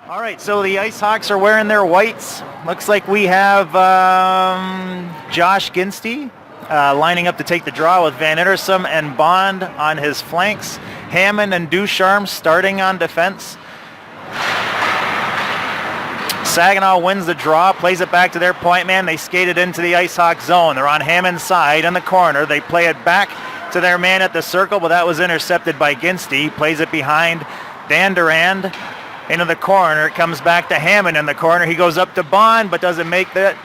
All right, so the Ice Hawks are wearing their whites. Looks like we have Josh Ginsty lining up to take the draw with Van Ittersum and Bond on his flanks. Hammond and Ducharme starting on defense. Saginaw wins the draw, plays it back to their point man. They skate it into the Ice Hawk zone. They're on Hammond's side in the corner. They play it back to their man at the circle, but that was intercepted by Ginsty. Plays it behind Dan Durand into the corner. It comes back to Hammond in the corner. He goes up to Bond, but doesn't make that.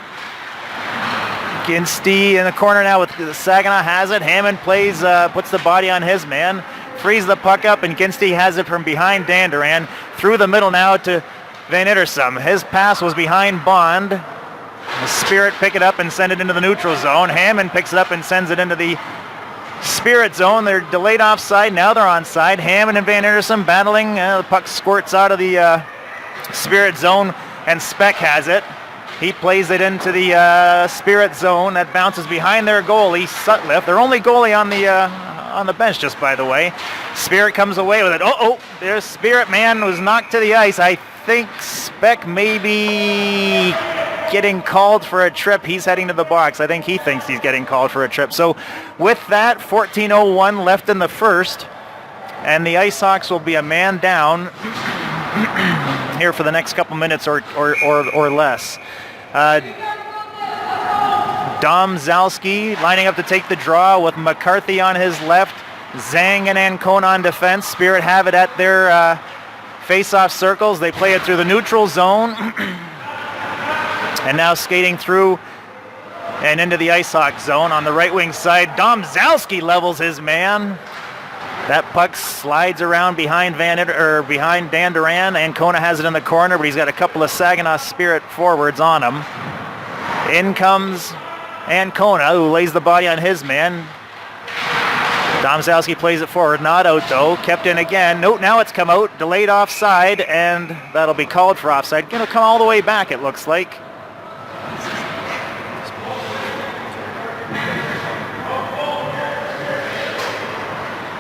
Ginsty in the corner now with Saginaw has it. Hammond plays, puts the body on his man, frees the puck up, and Ginsty has it from behind Dan Durand. Through the middle now to Van Ittersum. His pass was behind Bond. The Spirit pick it up and send it into the neutral zone. Hammond picks it up and sends it into the Spirit zone. They're delayed offside. Now they're onside. Hammond and Van Ittersum battling. The puck squirts out of the Spirit zone, and Speck has it. He plays it into the Spirit zone. That bounces behind their goalie, Sutliff. Their only goalie on the bench, just by the way. Spirit comes away with it. Their Spirit man was knocked to the ice. I think Speck may be getting called for a trip. He's heading to the box. I think he thinks he's getting called for a trip. So with that, 14:01 left in the first, and the Ice Hawks will be a man down here for the next couple minutes or less. Dom Zalski lining up to take the draw with McCarthy on his left, Zhang and Ancona on defense. Spirit have it at their face-off circles. They play it through the neutral zone. And now skating through and into the Ice Hawk zone on the right wing side. Dom Zalski levels his man. That puck slides around behind behind Dan Durand. Ancona has it in the corner, but he's got a couple of Saginaw Spirit forwards on him. In comes Ancona, who lays the body on his man. Dom Zalski plays it forward, not out though, kept in again. No, now it's come out, delayed offside, and that'll be called for offside. Gonna come all the way back, it looks like.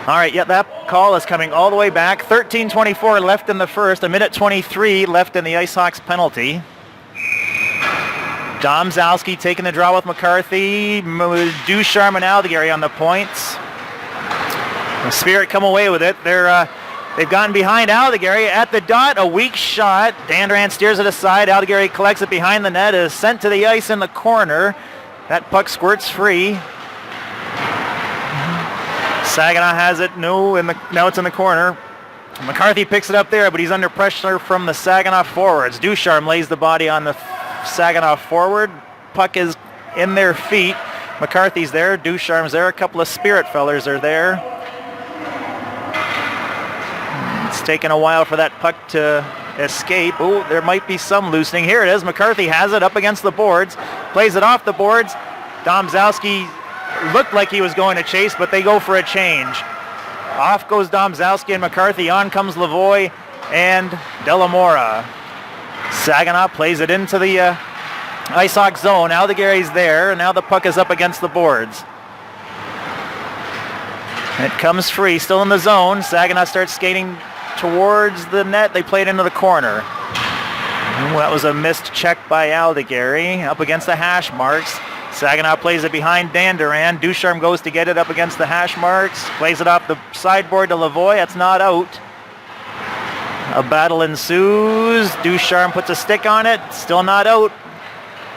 All right, yeah, that call is coming all the way back. 13:24 left in the first, 1:23 left in the Ice Hawks penalty. Dom Zalski taking the draw with McCarthy. Ducharme and Aldegary on the points. The Spirit come away with it. They've gotten behind Aldegary at the dot. A weak shot. Dan Durand steers it aside. Aldegary collects it behind the net. Is sent to the ice in the corner. That puck squirts free. Saginaw has it. Now it's in the corner. McCarthy picks it up there, but he's under pressure from the Saginaw forwards. Ducharme lays the body on the Saginaw forward. Puck is in their feet. McCarthy's there. Ducharme's there. A couple of Spirit fellers are there. It's taken a while for that puck to escape. Oh, there might be some loosening. Here it is. McCarthy has it up against the boards. Plays it off the boards. Dom Zalski looked like he was going to chase, but they go for a change. Off goes Dom Zalski and McCarthy. On comes Lavoie and Delamora. Saginaw plays it into the Ice Hawk zone. Aldegary's there. Now the puck is up against the boards. It comes free, still in the zone. Saginaw starts skating towards the net. They play it into the corner. Ooh, that was a missed check by Aldegary up against the hash marks. Saginaw plays it behind Dan Durand. Ducharme goes to get it up against the hash marks. Plays it off the sideboard to Lavoie. That's not out. A battle ensues. Ducharme puts a stick on it. Still not out.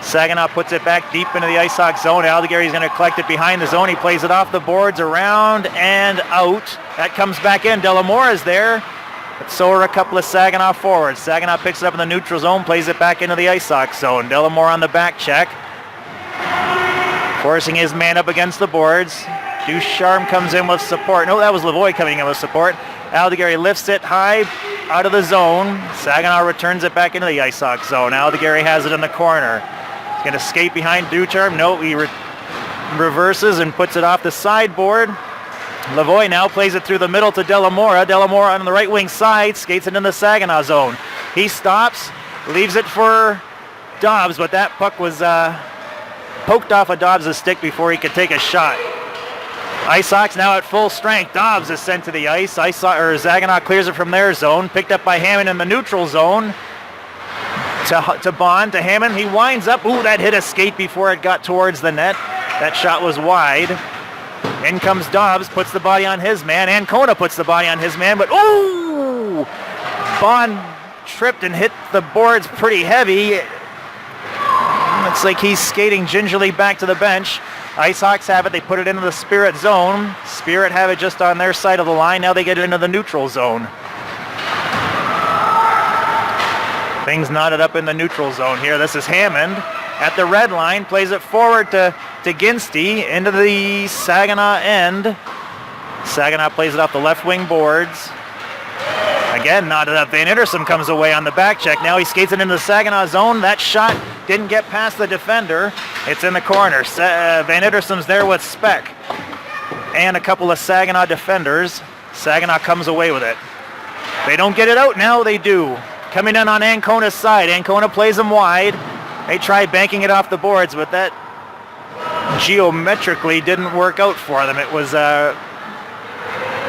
Saginaw puts it back deep into the Ice Hawk zone. Aldegary's going to collect it behind the zone. He plays it off the boards, around and out. That comes back in. Delamora is there. But so are a couple of Saginaw forwards. Saginaw picks it up in the neutral zone, plays it back into the Ice Hawk zone. Delamora on the back check. Forcing his man up against the boards. Ducharme comes in with support. No, that was Lavoie coming in with support. Aldegary lifts it high out of the zone. Saginaw returns it back into the Ice Hawk zone. Aldegary has it in the corner. He's going to skate behind Ducharme. No, he reverses and puts it off the sideboard. Lavoie now plays it through the middle to Delamora. Delamora on the right wing side skates it in the Saginaw zone. He stops, leaves it for Dobbs, but that puck was poked off of Dobbs' stick before he could take a shot. Ice Hawks now at full strength. Dobbs is sent to the ice. Saginaw clears it from their zone. Picked up by Hammond in the neutral zone. to Bond, to Hammond. He winds up. Ooh, that hit a skate before it got towards the net. That shot was wide. In comes Dobbs, puts the body on his man. Ancona puts the body on his man, but ooh! Bond tripped and hit the boards pretty heavy. Looks like he's skating gingerly back to the bench. IceHawks have it. They put it into the Spirit zone. Spirit have it just on their side of the line. Now they get it into the neutral zone. Things knotted up in the neutral zone here. This is Hammond at the red line. Plays it forward to Ginsty into the Saginaw end. Saginaw plays it off the left wing boards. Again, knotted up. Van Ittersum comes away on the back check. Now he skates it into the Saginaw zone. That shot didn't get past the defender. It's in the corner. Van Ittersum's there with Speck and a couple of Saginaw defenders. Saginaw comes away with it. They don't get it out now. They do. Coming in on Ancona's side. Ancona plays them wide. They try banking it off the boards, but that geometrically didn't work out for them. It was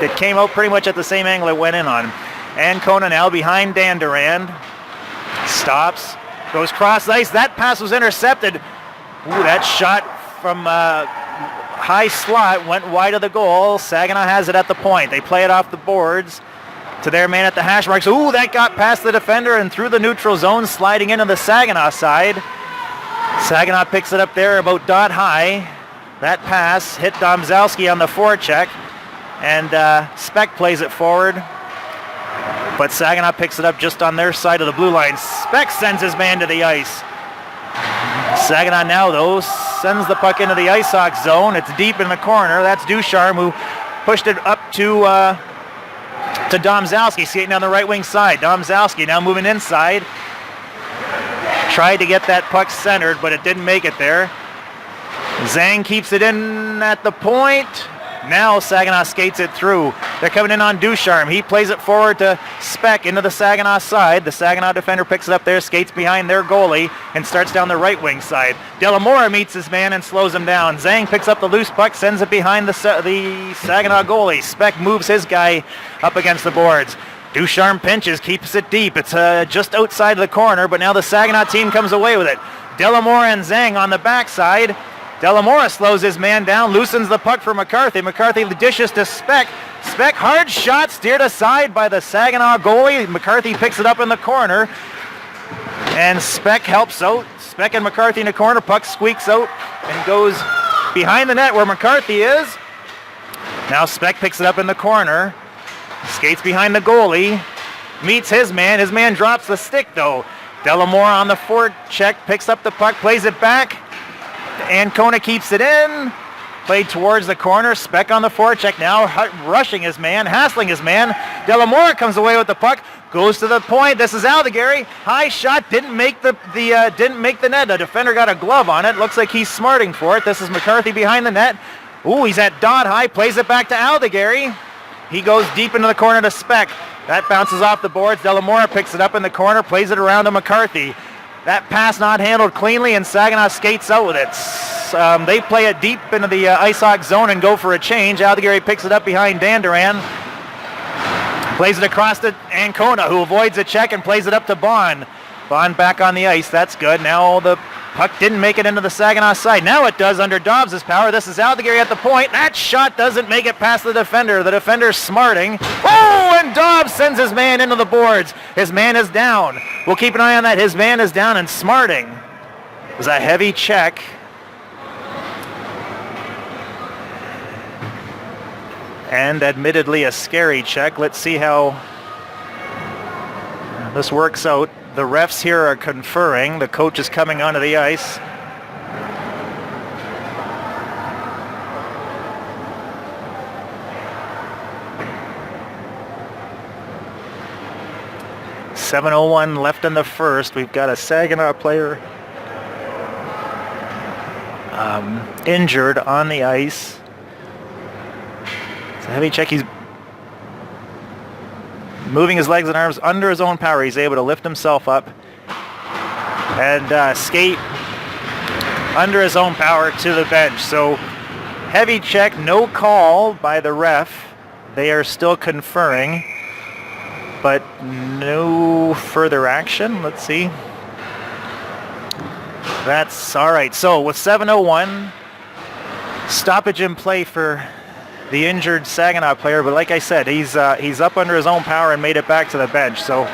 it came out pretty much at the same angle it went in on. Ancona now behind Dandurand. Stops. Goes cross ice. That pass was intercepted. Ooh, that shot from high slot went wide of the goal. Saginaw has it at the point. They play it off the boards to their man at the hash marks. Ooh, that got past the defender and through the neutral zone, sliding into the Saginaw side. Saginaw picks it up there about dot high. That pass hit Domzalski on the forecheck, and Speck plays it forward. But Saginaw picks it up just on their side of the blue line. Speck sends his man to the ice. Saginaw now, though, sends the puck into the IceHawks zone. It's deep in the corner. That's Ducharme, who pushed it up to Domzalski, skating on the right wing side. Domzalski now moving inside. Tried to get that puck centered, but it didn't make it there. Zhang keeps it in at the point. Now Saginaw skates it through. They're coming in on Ducharme. He plays it forward to Speck into the Saginaw side. The Saginaw defender picks it up there, skates behind their goalie, and starts down the right wing side. Delamora meets his man and slows him down. Zhang picks up the loose puck, sends it behind the Saginaw goalie. Speck moves his guy up against the boards. Ducharme pinches, keeps it deep. It's just outside the corner, but now the Saginaw team comes away with it. Delamora and Zhang on the backside. Delamora slows his man down, loosens the puck for McCarthy. McCarthy dishes to Speck. Speck, hard shot, steered aside by the Saginaw goalie. McCarthy picks it up in the corner, and Speck helps out. Speck and McCarthy in the corner. Puck squeaks out and goes behind the net where McCarthy is. Now Speck picks it up in the corner, skates behind the goalie, meets his man. His man drops the stick, though. Delamora on the forecheck, picks up the puck, plays it back. Ancona keeps it in. Played towards the corner. Speck on the forecheck now, rushing his man, hassling his man. Delamora comes away with the puck, goes to the point. This is Aldegary. High shot, didn't make the net. The defender got a glove on it. Looks like he's smarting for it. This is McCarthy behind the net. Ooh, he's at dot high. Plays it back to Aldegary. He goes deep into the corner to Speck. That bounces off the boards. Delamora picks it up in the corner, plays it around to McCarthy. That pass not handled cleanly, and Saginaw skates out with it. They play it deep into the IceHawks zone and go for a change. Aldegary picks it up behind Dandurand. Plays it across to Ancona, who avoids a check and plays it up to Bond. Bond back on the ice. That's good. Now the puck didn't make it into the Saginaw side. Now it does under Dobbs' power. This is Aldegary at the point. That shot doesn't make it past the defender. The defender's smarting. Oh, and Dobbs sends his man into the boards. His man is down. We'll keep an eye on that. His man is down and smarting. It was a heavy check. And admittedly a scary check. Let's see how this works out. The refs here are conferring. The coach is coming onto the ice. .701 left in the first. We've got a Saginaw player injured on the ice. It's a heavy check. He's moving his legs and arms under his own power. He's able to lift himself up and skate under his own power to the bench. So heavy check, no call by the ref. They are still conferring, but no further action. Let's see. That's all right. So with 7:01, stoppage in play for the injured Saginaw player, but like I said, he's up under his own power and made it back to the bench. So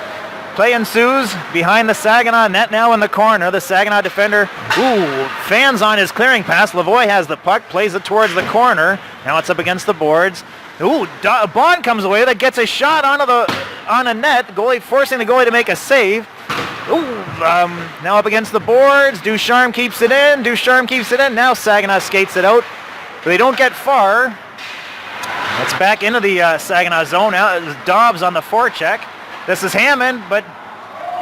play ensues behind the Saginaw net now in the corner. The Saginaw defender, fans on his clearing pass. Lavoie has the puck, plays it towards the corner. Now it's up against the boards. Bond comes away. That gets a shot on a net. Goalie forcing the goalie to make a save. Now up against the boards. Ducharme keeps it in. Now Saginaw skates it out. But they don't get far. It's back into the Saginaw zone. Now Dobbs on the forecheck. This is Hammond, but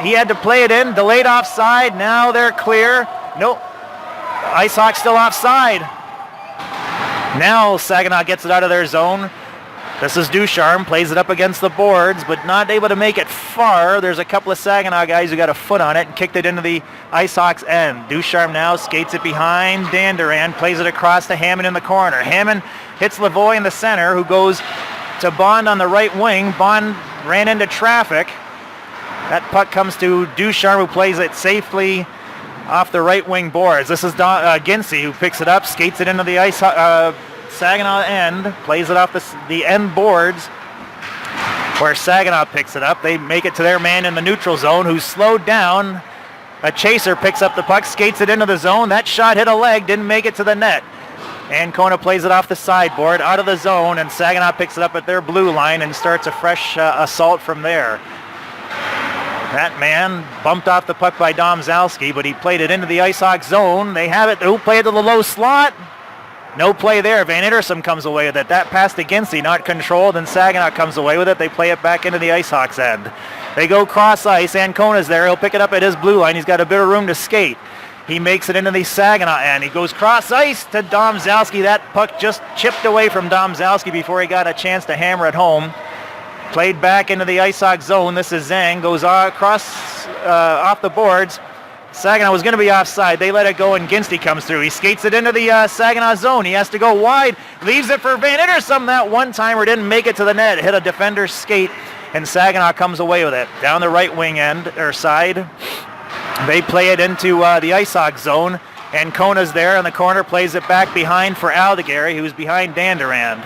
he had to play it in. Delayed offside. Now they're clear. Nope. IceHawks still offside. Now Saginaw gets it out of their zone. This is Ducharme, plays it up against the boards, but not able to make it far. There's a couple of Saginaw guys who got a foot on it and kicked it into the IceHawks end. Ducharme now skates it behind Danduran, plays it across to Hammond in the corner. Hammond hits Lavoie in the center, who goes to Bond on the right wing. Bond ran into traffic. That puck comes to Ducharme, who plays it safely off the right wing boards. This is Ginsey, who picks it up, skates it into the Saginaw end, plays it off the end boards where Saginaw picks it up. They make it to their man in the neutral zone, who's slowed down. A chaser picks up the puck, skates it into the zone. That shot hit a leg, didn't make it to the net. Ancona plays it off the sideboard, out of the zone, and Saginaw picks it up at their blue line and starts a fresh assault from there. That man bumped off the puck by Domzalski, but he played it into the IceHawks zone. They have it. Who played to the low slot? No play there. Van Ittersum comes away with it. That pass to Ginsey, not controlled, and Saginaw comes away with it. They play it back into the IceHawks end. They go cross ice. Ancona's there. He'll pick it up at his blue line. He's got a bit of room to skate. He makes it into the Saginaw end. He goes cross ice to Domzalski. That puck just chipped away from Domzalski before he got a chance to hammer it home. Played back into the IceHawks zone. This is Zhang. Goes across off the boards. Saginaw was going to be offside. They let it go, and Ginsey comes through. He skates it into the Saginaw zone. He has to go wide. Leaves it for Van Ittersum. That one-timer didn't make it to the net. It hit a defender's skate, and Saginaw comes away with it. Down the right wing end, or side. They play it into the IceHawks zone. Ancona's there in the corner. Plays it back behind for Aldegary, who's behind Dandurand.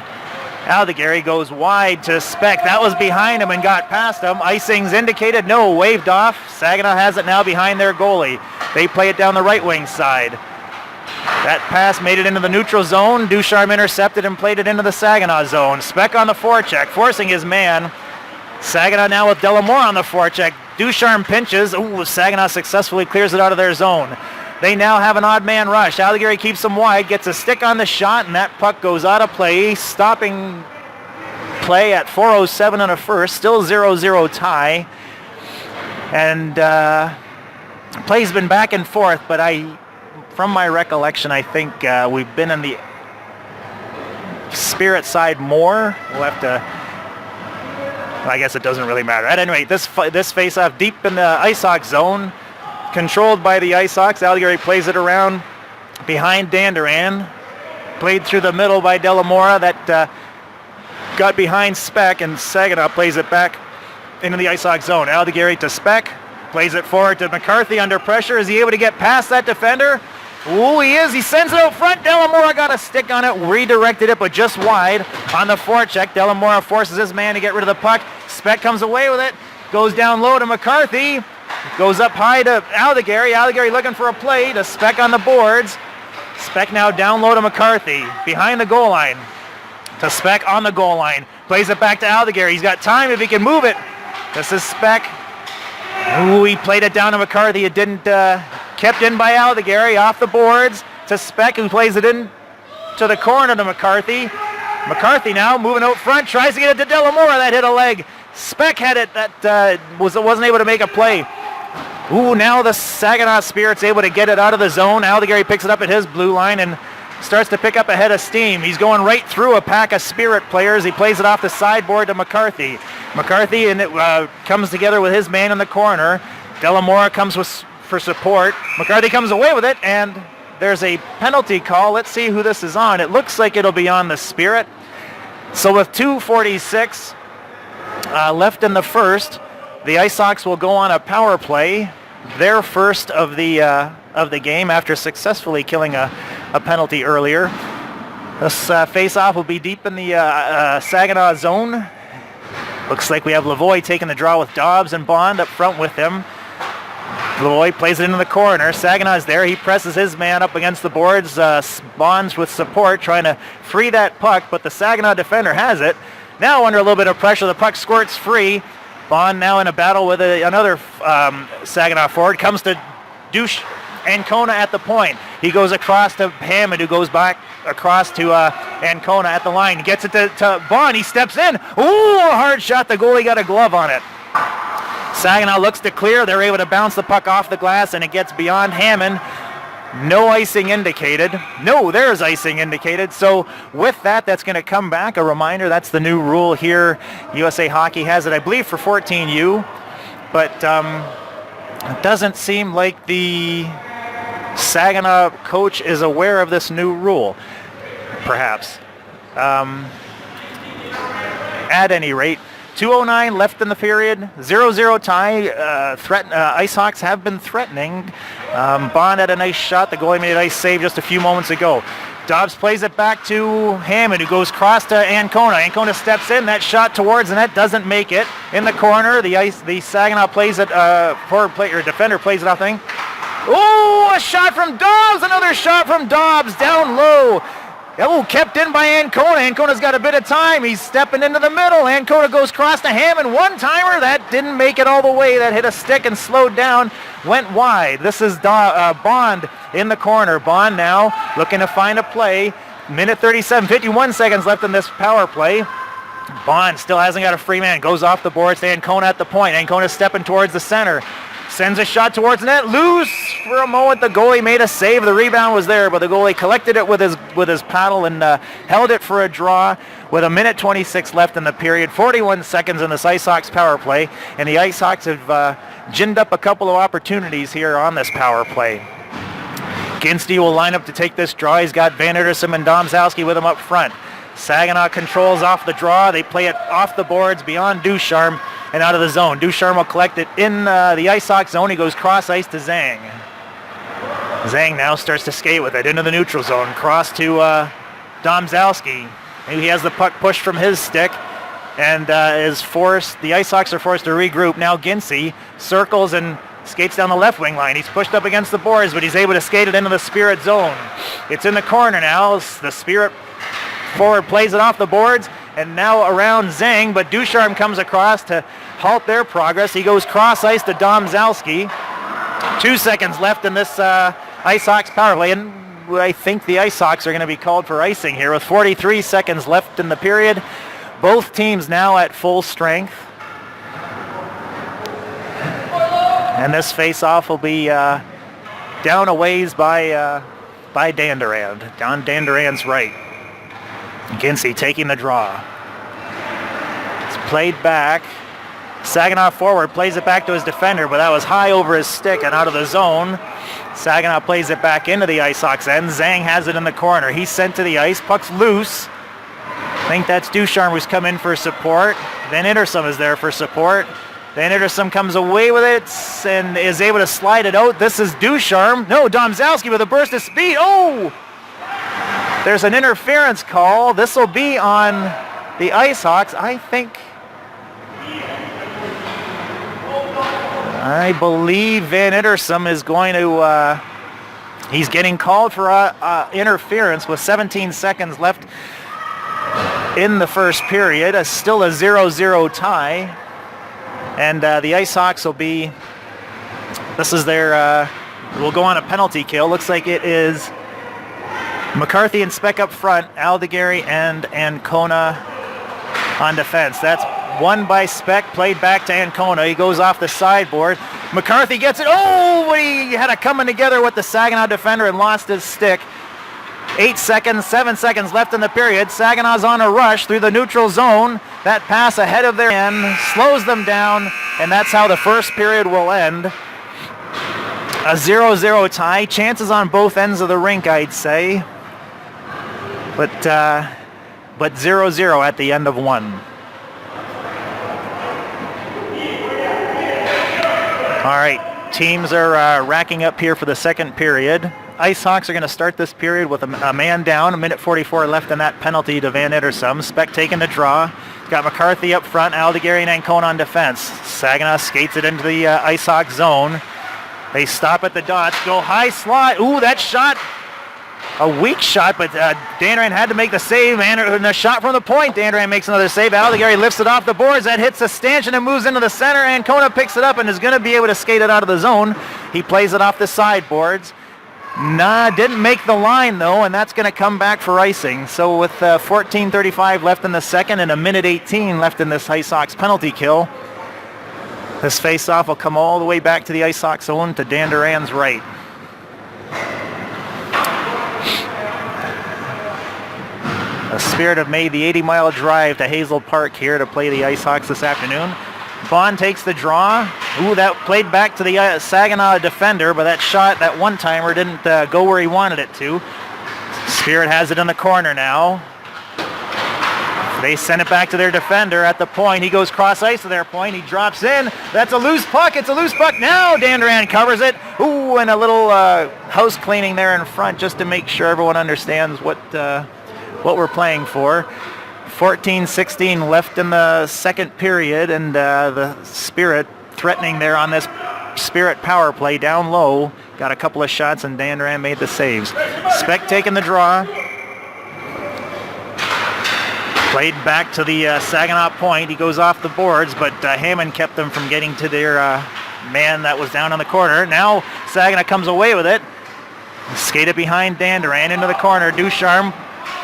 Aldegary goes wide to Speck. That was behind him and got past him. Icing's indicated. No, waved off. Saginaw has it now behind their goalie. They play it down the right wing side. That pass made it into the neutral zone. Ducharme intercepted and played it into the Saginaw zone. Speck on the forecheck, forcing his man. Saginaw now with Delamore on the forecheck. Ducharme pinches. Saginaw successfully clears it out of their zone. They now have an odd man rush. Aldegary keeps him wide, gets a stick on the shot, and that puck goes out of play. Stopping play at 4:07 and a first. Still 0-0 tie. And play's been back and forth, but from my recollection, I think we've been in the Spirit side more. We'll have to... I guess it doesn't really matter. At any rate, this face-off deep in the IceHawks zone. Controlled by the IceHawks. Aldegary plays it around behind Danduran. Played through the middle by Delamora. That got behind Speck, and Saginaw plays it back into the IceHawks zone. Aldegary to Speck. Plays it forward to McCarthy under pressure. Is he able to get past that defender? He is. He sends it out front. Delamora got a stick on it. Redirected it, but just wide on the forecheck. Delamora forces his man to get rid of the puck. Speck comes away with it. Goes down low to McCarthy. Goes up high to Aldegary. Aldegary looking for a play to Speck on the boards. Speck now down low to McCarthy. Behind the goal line. To Speck on the goal line. Plays it back to Aldegary. He's got time if he can move it. This is Speck. He played it down to McCarthy. It didn't... kept in by Aldegary. Off the boards to Speck, who plays it in to the corner to McCarthy. McCarthy now moving out front. Tries to get it to Delamora. That hit a leg. Speck had it. That wasn't able to make a play. Now the Saginaw Spirit's able to get it out of the zone. Aldegary picks it up at his blue line and starts to pick up a head of steam. He's going right through a pack of Spirit players. He plays it off the sideboard to McCarthy. McCarthy and it comes together with his man in the corner. Delamora comes for support. McCarthy comes away with it, and there's a penalty call. Let's see who this is on. It looks like it'll be on the Spirit. So with 2:46 left in the first, the IceHawks will go on a power play. their first of the game after successfully killing a penalty earlier. This face-off will be deep in the Saginaw zone. Looks like we have Lavoie taking the draw with Dobbs and Bond up front with him. Lavoie plays it into the corner. Saginaw's there. He presses his man up against the boards. Bonds with support, trying to free that puck, but the Saginaw defender has it. Now under a little bit of pressure, the puck squirts free. Bond now in a battle with another Saginaw forward. Comes to Douche Ancona at the point. He goes across to Hammond, who goes back across to Ancona at the line. He gets it to Bond. He steps in. Ooh, a hard shot. The goalie got a glove on it. Saginaw looks to clear. They're able to bounce the puck off the glass, and it gets beyond Hammond. No icing indicated. No, there's icing indicated. So with that, that's going to come back. A reminder, that's the new rule here. USA Hockey has it, I believe, for 14U. But it doesn't seem like the Saginaw coach is aware of this new rule, perhaps. At any rate, 2:09 left in the period, 0-0 tie. Ice Hawks have been threatening. Bond had a nice shot. The goalie made a nice save just a few moments ago. Dobbs plays it back to Hammond, who goes cross to Ancona. Ancona steps in. That shot towards the net doesn't make it. In the corner, the Saginaw plays it. Defender plays it off thing. Oh, a shot from Dobbs. Another shot from Dobbs down low. Oh, kept in by Ancona. Ancona's got a bit of time. He's stepping into the middle. Ancona goes cross to Hammond. One-timer. That didn't make it all the way. That hit a stick and slowed down. Went wide. This is Bond in the corner. Bond now looking to find a play. Minute 37, 51 seconds left in this power play. Bond still hasn't got a free man. Goes off the boards to Ancona at the point. Ancona stepping towards the center. Sends a shot towards the net. Loose for a moment. The goalie made a save. The rebound was there, but the goalie collected it with his paddle and held it for a draw with a minute 26 left in the period. 41 seconds in this Ice Hawks power play, and the Ice Hawks have ginned up a couple of opportunities here on this power play. Ginstey will line up to take this draw. He's got Van Ittersum and Domzowski with him up front. Saginaw controls off the draw. They play it off the boards beyond Ducharme and out of the zone. Ducharme will collect it in the Ice Hawks zone. He goes cross ice to Zhang. Zhang now starts to skate with it into the neutral zone. Cross to Domzowski. He has the puck pushed from his stick and the Ice Hawks are forced to regroup. Now Ginstey circles and skates down the left wing line. He's pushed up against the boards, but he's able to skate it into the Spirit zone. It's in the corner now. The Spirit forward plays it off the boards, and now around Zhang, but Ducharme comes across to halt their progress. He goes cross ice to Domzowski. 2 seconds left in this Ice Hawks power play, and I think the Ice Hawks are going to be called for icing here with 43 seconds left in the period. Both teams now at full strength. And this face-off will be down a ways by Dandurand, down Dandurand's right. Ginstey taking the draw. It's played back. Saginaw forward plays it back to his defender, but that was high over his stick and out of the zone. Saginaw plays it back into the Ice Hawks end. Zhang has it in the corner. He's sent to the ice. Puck's loose. I think that's Ducharme who's come in for support. Van Ittersum is there for support. Van Ittersum comes away with it and is able to slide it out. This is Ducharme. No, Domzowski with a burst of speed. Oh! There's an interference call. This will be on the Ice Hawks. I believe Van Ittersum is going to, he's getting called for interference with 17 seconds left in the first period. Still a 0-0 tie. And the Ice Hawks will be, this is their, will go on a penalty kill. Looks like it is McCarthy and Speck up front, Aldegary and Ancona on defense. That's won by Speck, played back to Ancona. He goes off the sideboard. McCarthy gets it. Oh, but he had a coming together with the Saginaw defender and lost his stick. 7 seconds left in the period. Saginaw's on a rush through the neutral zone. That pass ahead of their end slows them down, and that's how the first period will end. A 0-0 tie. Chances on both ends of the rink, I'd say. But 0-0 at the end of one. All right, Teams are racking up here for the second period. Ice Hawks are going to start this period with a man down, 1:44 left in that penalty to Van Ittersum. Speck taking the draw. Got McCarthy up front, Aldegary and Ancona on defense. Saginaw skates it into the Ice Hawk zone. They stop at the dots, go high slot. Ooh, that shot, a weak shot, but Dandaran had to make the save. And a shot from the point. Dandaran makes another save. Aldegary lifts it off the boards. That hits the stanchion and moves into the center. Ancona picks it up and is going to be able to skate it out of the zone. He plays it off the sideboards. Didn't make the line though, and that's going to come back for icing. So with 14:35 left in the second and 1:18 left in this Ice Hawks penalty kill, this face-off will come all the way back to the Ice Hawks zone to Dandaran's right. The Spirit have made the 80-mile drive to Hazel Park here to play the Ice Hawks this afternoon. Bond takes the draw. Ooh, that played back to the Saginaw defender, but that shot, that one-timer, didn't go where he wanted it to. Spirit has it in the corner now. They send it back to their defender at the point. He goes cross-ice to their point. He drops in. That's a loose puck. It's a loose puck now. Dandaran covers it. Ooh, and a little house cleaning there in front just to make sure everyone understands what we're playing for. 14:16 left in the second period, and the Spirit threatening there on this Spirit power play down low. Got a couple of shots, and Dandaran made the saves. Speck taking the draw. Played back to the Saginaw point. He goes off the boards, but Hammond kept them from getting to their man that was down on the corner. Now Saginaw comes away with it. Skated behind Dandaran into the corner. Ducharme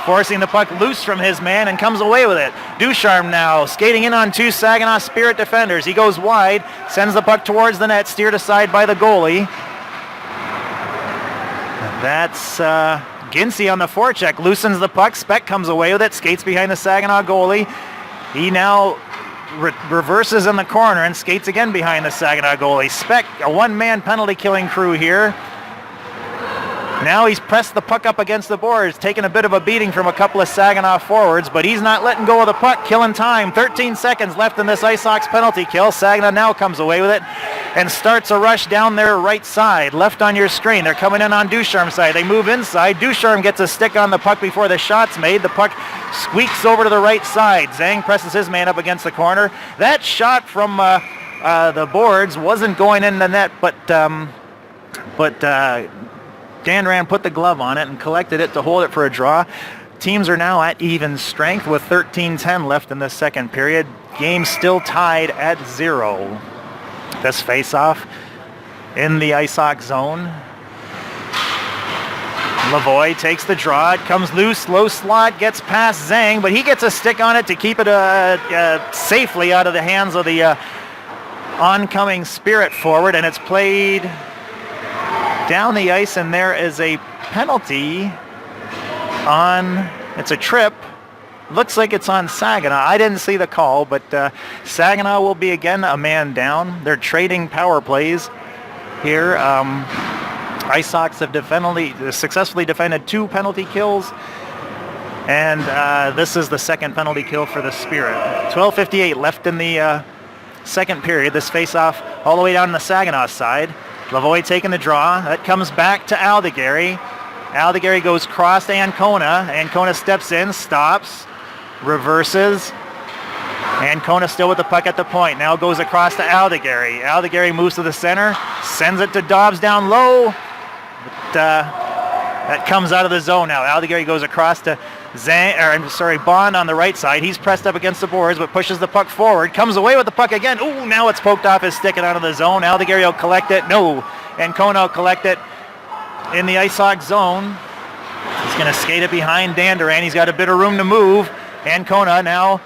forcing the puck loose from his man and comes away with it. Ducharme now skating in on two Saginaw Spirit defenders. He goes wide, sends the puck towards the net, steered aside by the goalie. That's Ginsey on the forecheck, loosens the puck. Speck comes away with it, skates behind the Saginaw goalie. He now reverses in the corner and skates again behind the Saginaw goalie. Speck, a one-man penalty killing crew here. Now he's pressed the puck up against the boards, taking a bit of a beating from a couple of Saginaw forwards, but he's not letting go of the puck, killing time. 13 seconds left in this Ice Hawks penalty kill. Saginaw now comes away with it and starts a rush down their right side. Left on your screen. They're coming in on Ducharme's side. They move inside. Ducharme gets a stick on the puck before the shot's made. The puck squeaks over to the right side. Zhang presses his man up against the corner. That shot from the boards wasn't going in the net, but Dandaran put the glove on it and collected it to hold it for a draw. Teams are now at even strength with 13:10 left in the second period. Game still tied at 0. This face-off in the Ice Hawk zone. Lavoie takes the draw. It comes loose, low slot, gets past Zhang, but he gets a stick on it to keep it safely out of the hands of the oncoming Spirit forward, and it's played down the ice, and there is a penalty on, it's a trip. Looks like it's on Saginaw. I didn't see the call, but Saginaw will be again a man down. They're trading power plays here. Ice Hawks have successfully defended 2 penalty kills, and this is the second penalty kill for the Spirit. 12:58 left in the second period. This face-off all the way down the Saginaw side. Lavoie taking the draw. That comes back to Aldegary. Aldegary goes cross to Ancona. Ancona steps in, stops, reverses. Ancona still with the puck at the point. Now goes across to Aldegary. Aldegary moves to the center, sends it to Dobbs down low. But, that comes out of the zone now. Aldegary goes across to Bond on the right side. He's pressed up against the boards, but pushes the puck forward. Comes away with the puck again. Ooh, now it's poked off his stick and out of the zone. Aldegary will collect it. No. Ancona will collect it in the Ice Hawk zone. He's going to skate it behind Dandaran. He's got a bit of room to move. Ancona now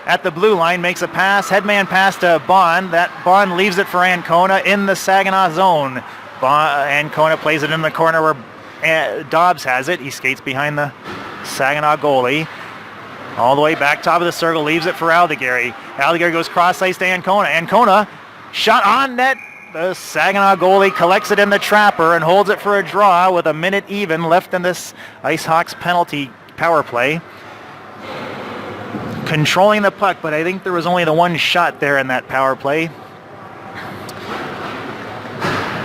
at the blue line makes a pass. Headman pass to Bond. That Bond leaves it for Ancona in the Saginaw zone. Ancona plays it in the corner where Dobbs has it. He skates behind the Saginaw goalie. All the way back top of the circle, leaves it for Aldegary. Aldegary goes cross-ice to Ancona. Ancona, shot on net. The Saginaw goalie collects it in the trapper and holds it for a draw with a minute even left in this Ice Hawks penalty power play. Controlling the puck, but I think there was only the one shot there in that power play.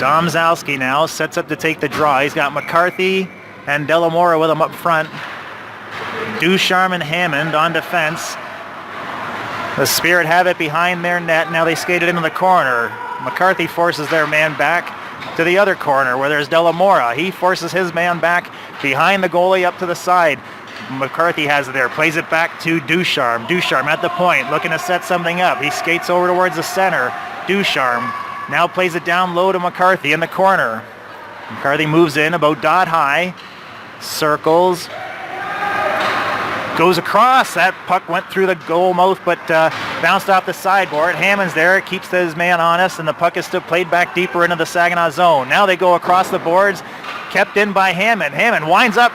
Domzalski now sets up to take the draw. He's got McCarthy and Delamora with him up front. Ducharme and Hammond on defense. The Spirit have it behind their net. Now they skate it into the corner. McCarthy forces their man back to the other corner where there's Delamora. He forces his man back behind the goalie up to the side. McCarthy has it there, plays it back to Ducharme. Ducharme at the point, looking to set something up. He skates over towards the center. Ducharme now plays it down low to McCarthy in the corner. McCarthy moves in about dot high, circles, goes across. That puck went through the goal mouth, but bounced off the sideboard. Hammond's there, keeps his man honest, and the puck is still played back deeper into the Saginaw zone. Now they go across the boards, kept in by Hammond. Hammond winds up,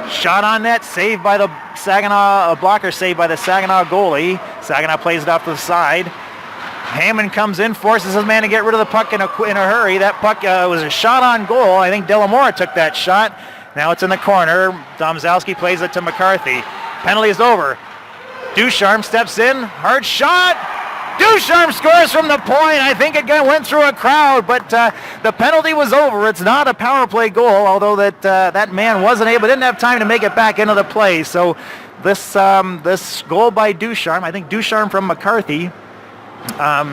shot on net, saved by the Saginaw, a blocker saved by the Saginaw goalie. Saginaw plays it off to the side. Hammond comes in, forces his man to get rid of the puck in a hurry. That puck was a shot on goal. I think Delamora took that shot. Now it's in the corner. Domzalski plays it to McCarthy. Penalty is over. Ducharme steps in, hard shot. Ducharme scores from the point. I think it went through a crowd, but the penalty was over. It's not a power play goal, although that man didn't have time to make it back into the play. So this goal by Ducharme, I think Ducharme from McCarthy,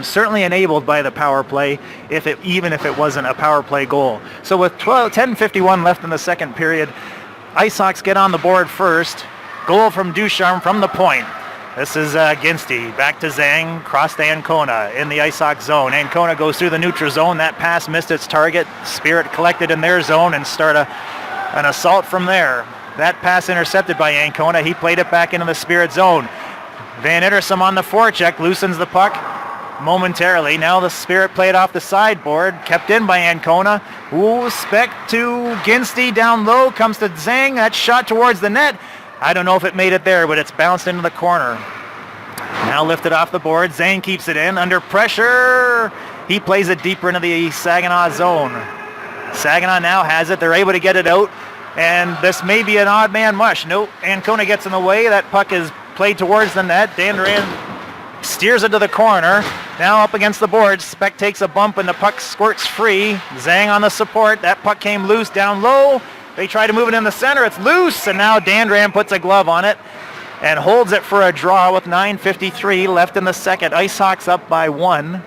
certainly enabled by the power play, even if it wasn't a power play goal. So with 10:51 left in the second period, IceHawks get on the board first. Goal from Ducharme from the point. This is Ginsty, back to Zhang, cross to Ancona in the IceHawks zone. Ancona goes through the neutral zone. That pass missed its target. Spirit collected in their zone and start an assault from there. That pass intercepted by Ancona. He played it back into the Spirit zone. Van Ittersum on the forecheck, loosens the puck momentarily. Now the Spirit played off the sideboard, kept in by Ancona. Ooh, spec to Ginsty down low, comes to Zhang. That shot towards the net. I don't know if it made it there, but it's bounced into the corner. Now lifted off the board. Zhang keeps it in under pressure. He plays it deeper into the Saginaw zone. Saginaw now has it. They're able to get it out, and this may be an odd man mush. Nope, Ancona gets in the way. That puck is played towards the net. Dandran steers it to the corner. Now up against the boards. Speck takes a bump and the puck squirts free. Zhang on the support. That puck came loose down low. They try to move it in the center. It's loose, and now Dandran puts a glove on it and holds it for a draw with 9:53 left in the second. IceHawks up by 1.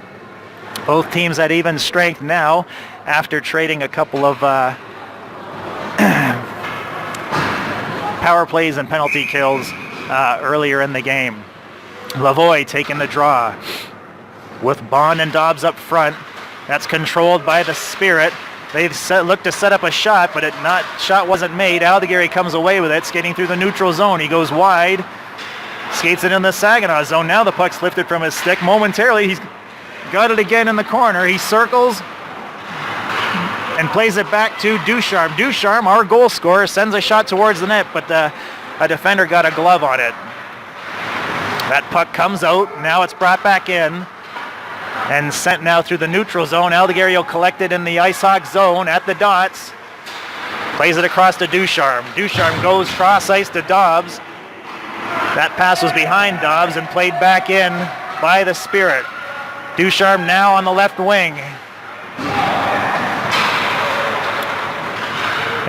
Both teams at even strength now after trading a couple of power plays and penalty kills earlier in the game. Lavoie taking the draw with Bond and Dobbs up front. That's controlled by the Spirit. They looked to set up a shot, but shot wasn't made. Aldegary comes away with it, skating through the neutral zone. He goes wide, skates it in the Saginaw zone. Now the puck's lifted from his stick. Momentarily, he's got it again in the corner. He circles and plays it back to Ducharme. Ducharme, our goal scorer, sends a shot towards the net, but a defender got a glove on it. That puck comes out. Now it's brought back in and sent now through the neutral zone. Aldegary will collect it in the IceHawks zone at the dots. Plays it across to Ducharme. Ducharme goes cross ice to Dobbs. That pass was behind Dobbs and played back in by the Spirit. Ducharme now on the left wing.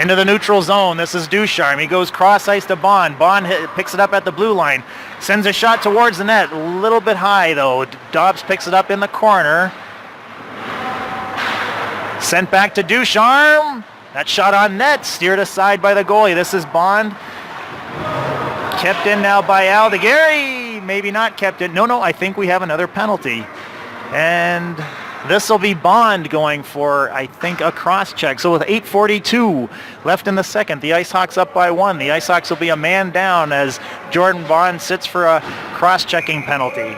Into the neutral zone. This is Ducharme. He goes cross ice to Bond. Bond picks it up at the blue line. Sends a shot towards the net. A little bit high, though. Dobbs picks it up in the corner. Sent back to Ducharme. That shot on net. Steered aside by the goalie. This is Bond. Kept in now by Aldegary. Maybe not kept in. No, I think we have another penalty. And this will be Bond going for, I think, a cross-check. So with 8:42 left in the second, the IceHawks up by 1. The IceHawks will be a man down as Jordan Bond sits for a cross-checking penalty.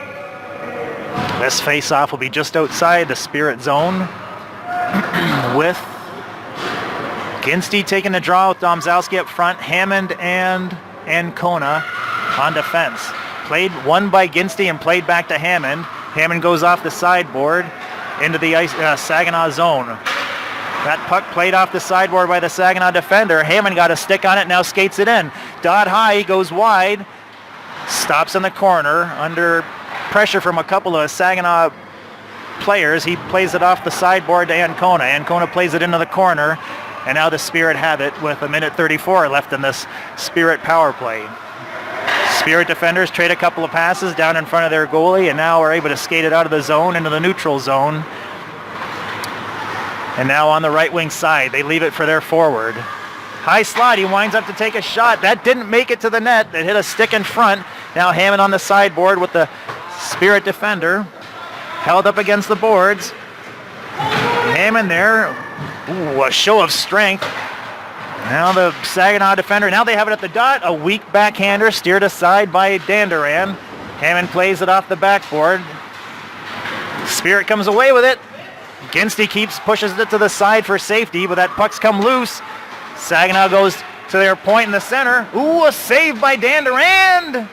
This face-off will be just outside the Spirit zone with Ginsty taking the draw with Domzalski up front, Hammond and Ancona on defense. Won by Ginsty and played back to Hammond. Hammond goes off the sideboard into the Saginaw zone. That puck played off the sideboard by the Saginaw defender. Hammond got a stick on it, now skates it in. Dot high, goes wide, stops in the corner under pressure from a couple of Saginaw players. He plays it off the sideboard to Ancona. Ancona plays it into the corner, and now the Spirit have it with 1:34 left in this Spirit power play. Spirit defenders trade a couple of passes down in front of their goalie, and now are able to skate it out of the zone into the neutral zone. And now on the right wing side, they leave it for their forward. High slot, he winds up to take a shot. That didn't make it to the net. That hit a stick in front. Now Hammond on the sideboard with the Spirit defender. Held up against the boards. Hammond there. Ooh, a show of strength. Now the Saginaw defender, now they have it at the dot. A weak backhander steered aside by Danduran. Hammond plays it off the backboard. Spirit comes away with it. Ginsty pushes it to the side for safety, but that puck's come loose. Saginaw goes to their point in the center. Ooh, a save by Danduran!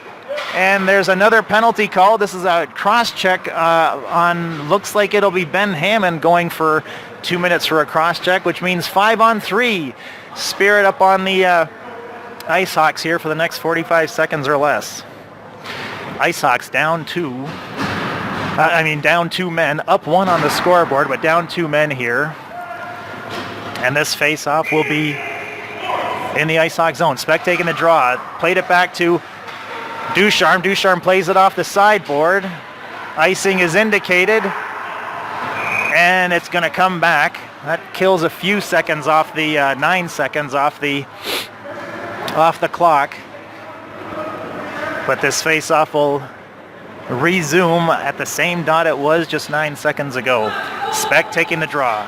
And there's another penalty call. This is a cross-check on, looks like it'll be Ben Hammond going for 2 minutes for a cross-check, which means 5-on-3. Spirit up on the Ice Hawks here for the next 45 seconds or less. Ice Hawks down down 2 men, up 1 on the scoreboard, but down 2 men here. And this face-off will be in the Ice Hawk zone. Speck taking the draw, played it back to Ducharme. Ducharme plays it off the sideboard. Icing is indicated, and it's going to come back. That kills a few seconds off the 9 seconds off the clock. But this face-off will resume at the same dot it was just 9 seconds ago. Speck taking the draw.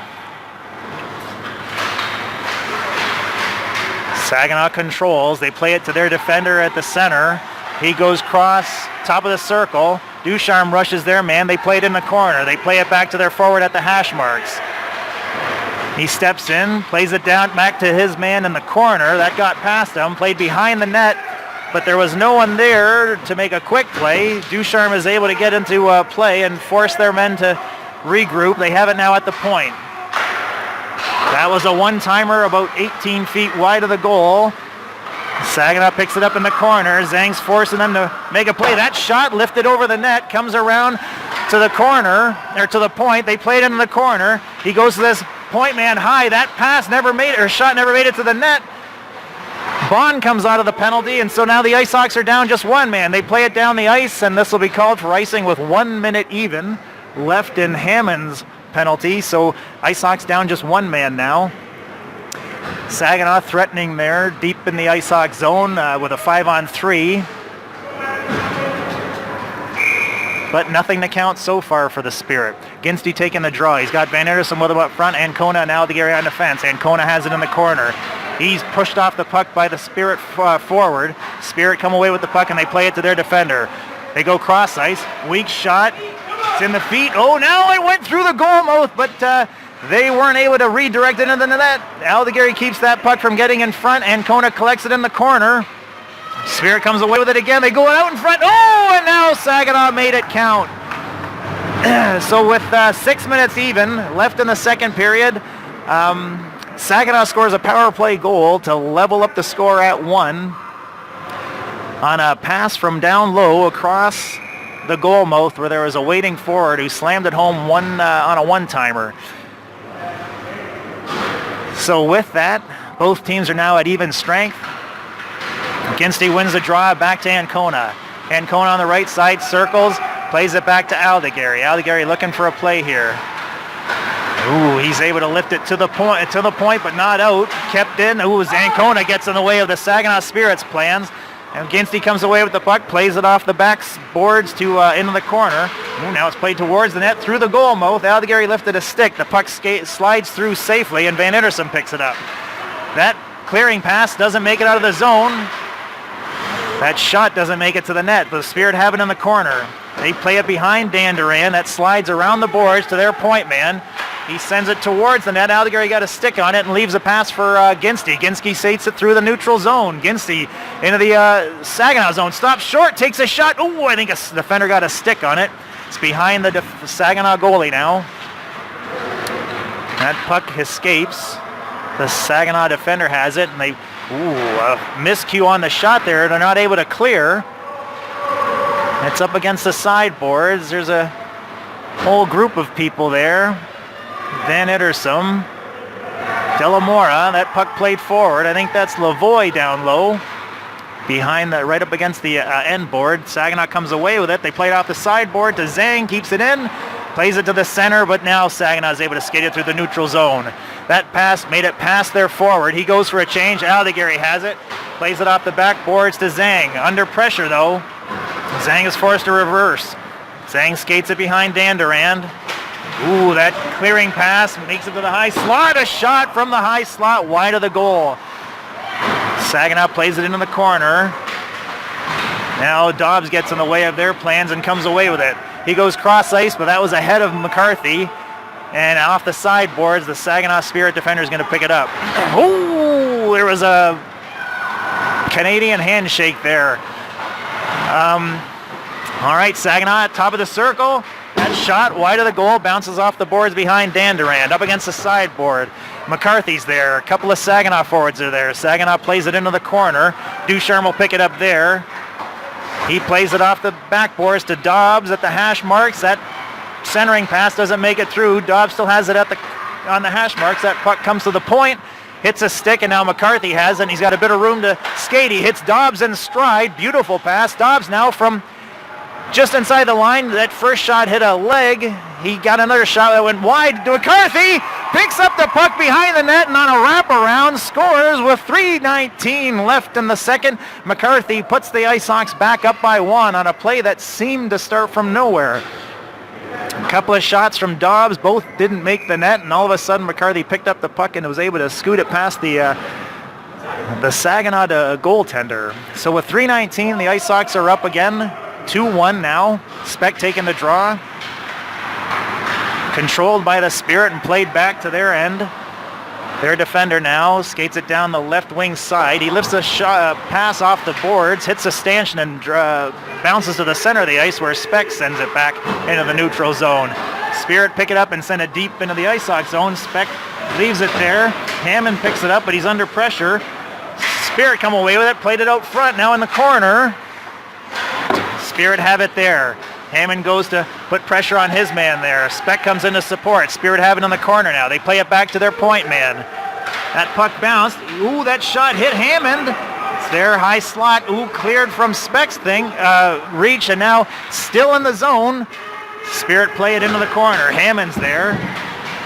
Saginaw controls. They play it to their defender at the center. He goes cross, top of the circle. Ducharme rushes their man. They play it in the corner. They play it back to their forward at the hash marks. He steps in, plays it down back to his man in the corner. That got past him, played behind the net, but there was no one there to make a quick play. Ducharme is able to get into play and force their men to regroup. They have it now at the point. That was a one-timer about 18 feet wide of the goal. Saginaw picks it up in the corner. Zhang's forcing them to make a play. That shot lifted over the net, comes around to the corner, or to the point. They played into the corner. He goes to this point man high. That pass never made it, or shot never made it to the net. Bond comes out of the penalty, and so now the Ice Hawks are down just 1 man. They play it down the ice, and this will be called for icing with 1 minute even left in Hammond's penalty. So Ice Hawks down just 1 man now. Saginaw threatening there deep in the Ice Hawk zone with a 5-on-3. But nothing to count so far for the Spirit. Ginsty taking the draw. He's got Van Ederson with him up front. Ancona and Aldegary on defense. Ancona has it in the corner. He's pushed off the puck by the Spirit forward. Spirit come away with the puck, and they play it to their defender. They go cross ice. Weak shot. It's in the feet. Oh, now it went through the goal mouth, but they weren't able to redirect it into the net. Aldegary keeps that puck from getting in front. Ancona collects it in the corner. Spirit comes away with it again. They go out in front. Oh, and now Saginaw made it count. So with 6 minutes even left in the second period, Saginaw scores a power play goal to level up the score at 1 on a pass from down low across the goal mouth where there was a waiting forward who slammed it home on a one-timer. So with that, both teams are now at even strength. Ginsty wins the draw back to Ancona. Ancona on the right side circles, plays it back to Aldegary. Aldegary looking for a play here. Ooh, he's able to lift it to the point, but not out. Kept in. Ooh, Ancona gets in the way of the Saginaw Spirit's plans. And Ginsty comes away with the puck, plays it off the back boards to into the corner. Ooh, now it's played towards the net through the goal mouth. Aldegary lifted a stick. The puck slides through safely, and Van Ederson picks it up. That clearing pass doesn't make it out of the zone. That shot doesn't make it to the net, but the Spirit have it in the corner. They play it behind Danduran. That slides around the boards to their point man. He sends it towards the net. Aldegary got a stick on it and leaves a pass for Ginsty. Ginsty sates it through the neutral zone. Ginsty into the Saginaw zone. Stops short, takes a shot. Ooh, I think a defender got a stick on it. It's behind the Saginaw goalie now. That puck escapes. The Saginaw defender has it, and they, a miscue on the shot there. They're not able to clear. It's up against the sideboards. There's a whole group of people there. Van Ittersum, Delamora, that puck played forward. I think that's Lavoie down low. Behind the, right up against the end board. Saginaw comes away with it. They play it off the sideboard to Zhang, keeps it in, plays it to the center, but now Saginaw is able to skate it through the neutral zone. That pass made it past their forward. He goes for a change. Aldegary has it. Plays it off the backboards to Zhang. Under pressure though. Zhang is forced to reverse. Zhang skates it behind Dandurand. Ooh, that clearing pass makes it to the high slot. A shot from the high slot wide of the goal. Saginaw plays it into the corner. Now Dobbs gets in the way of their plans and comes away with it. He goes cross ice, but that was ahead of McCarthy. And off the sideboards, the Saginaw Spirit defender is going to pick it up. Ooh, there was a Canadian handshake there. All right, Saginaw at top of the circle. That shot wide of the goal, bounces off the boards behind Dandurand, up against the sideboard. McCarthy's there. A couple of Saginaw forwards are there. Saginaw plays it into the corner. Ducharme will pick it up there. He plays it off the backboards to Dobbs at the hash marks. That centering pass doesn't make it through. Dobbs still has it on the hash marks. That puck comes to the point, hits a stick, and now McCarthy has it, and he's got a bit of room to skate. He hits Dobbs in stride. Beautiful pass. Dobbs now from just inside the line. That first shot hit a leg. He got another shot that went wide to McCarthy. Picks up the puck behind the net and on a wraparound scores with 3:19 left in the second. McCarthy puts the Ice Hawks back up by one on a play that seemed to start from nowhere. A couple of shots from Dobbs, both didn't make the net, and all of a sudden McCarthy picked up the puck and was able to scoot it past the Saginaw goaltender. So with 3:19, the Ice Hawks are up again, 2-1 now. Speck taking the draw. Controlled by the Spirit and played back to their end. Their defender now skates it down the left wing side. He lifts a pass off the boards, hits a stanchion and bounces to the center of the ice where Speck sends it back into the neutral zone. Spirit pick it up and send it deep into the Ice Hawk zone. Speck leaves it there. Hammond picks it up, but he's under pressure. Spirit come away with it, played it out front, now in the corner. Spirit have it there. Hammond goes to put pressure on his man there. Speck comes in to support. Spirit have it in the corner now. They play it back to their point man. That puck bounced. Ooh, that shot hit Hammond. It's there, high slot. Ooh, cleared from Speck's reach, and now still in the zone. Spirit play it into the corner. Hammond's there.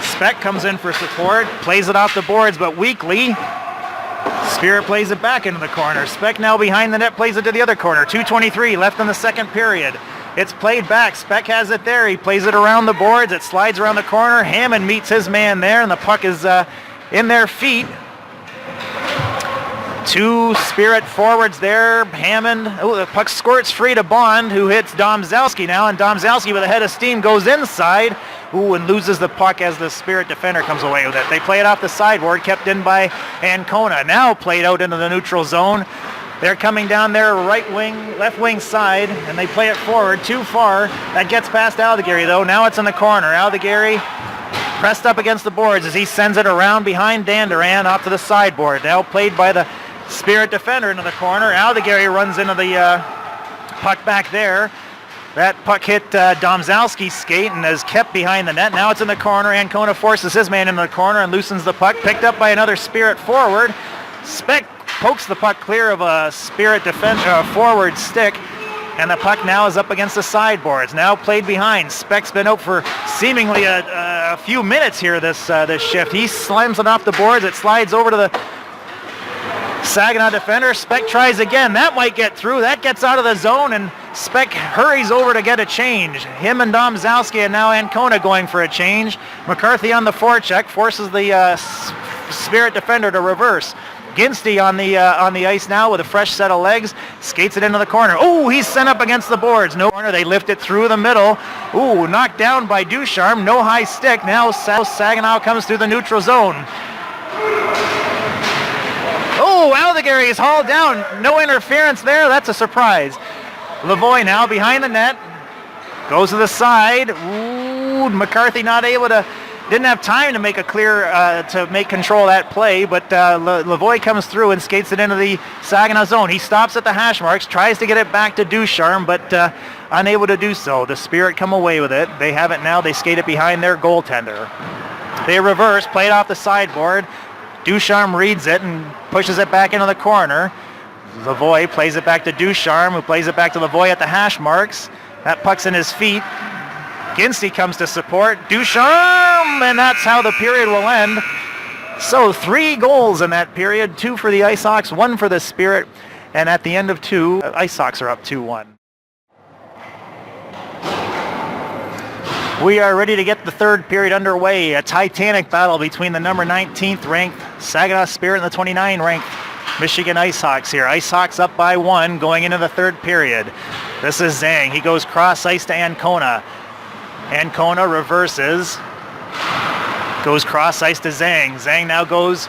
Speck comes in for support. Plays it off the boards, but weakly. Spirit plays it back into the corner. Speck now behind the net, plays it to the other corner. 2:23 left in the second period. It's played back. Speck has it there. He plays it around the boards. It slides around the corner. Hammond meets his man there, and the puck is in their feet. Two Spirit forwards there. Hammond. Oh, the puck squirts free to Bond, who hits Domzalski now, and Domzalski with a head of steam goes inside. Ooh, and loses the puck as the Spirit defender comes away with it. They play it off the sideboard, kept in by Ancona. Now played out into the neutral zone. They're coming down their right wing, left wing side, and they play it forward too far. That gets past Aldegary, though. Now it's in the corner. Aldegary pressed up against the boards as he sends it around behind Dandurand off to the sideboard. Now played by the Spirit defender into the corner. Aldegary runs into the puck back there. That puck hit Domzalski's skate and is kept behind the net. Now it's in the corner. Ancona forces his man into the corner and loosens the puck. Picked up by another Spirit forward. Speck pokes the puck clear of a Spirit forward stick, and the puck now is up against the sideboards. Now played behind. Speck's been out for seemingly a few minutes here this shift. He slams it off the boards. It slides over to the Saginaw defender. Speck tries again. That might get through. That gets out of the zone, and Speck hurries over to get a change. Him and Domzalski and now Ancona going for a change. McCarthy on the forecheck forces the Spirit defender to reverse. Ginsty on the ice now with a fresh set of legs, skates it into the corner. Oh, he's sent up against the boards. No corner. They lift it through the middle. Ooh, knocked down by Ducharme. No high stick. Now Saginaw comes through the neutral zone. Oh, Aldegary is hauled down. No interference there. That's a surprise. Lavoie now behind the net. Goes to the side. Ooh, McCarthy not able to didn't have time to make a clear, to make control of that play, but Lavoie comes through and skates it into the Saginaw zone. He stops at the hash marks, tries to get it back to Ducharme, but unable to do so. The Spirit come away with it. They have it now. They skate it behind their goaltender. They reverse, play it off the sideboard. Ducharme reads it and pushes it back into the corner. Lavoie plays it back to Ducharme, who plays it back to Lavoie at the hash marks. That puck's in his feet. Gincy comes to support. Ducharme, and that's how the period will end. So 3 goals in that period, 2 for the Ice Hawks, 1 for the Spirit, and at the end of 2, Ice Hawks are up 2-1. We are ready to get the third period underway. A titanic battle between the number 19th ranked Saginaw Spirit and the 29 ranked Michigan Ice Hawks here. Ice Hawks up by 1 going into the third period. This is Zhang. He goes cross ice to Ancona. Ancona reverses. Goes cross ice to Zhang. Zhang now goes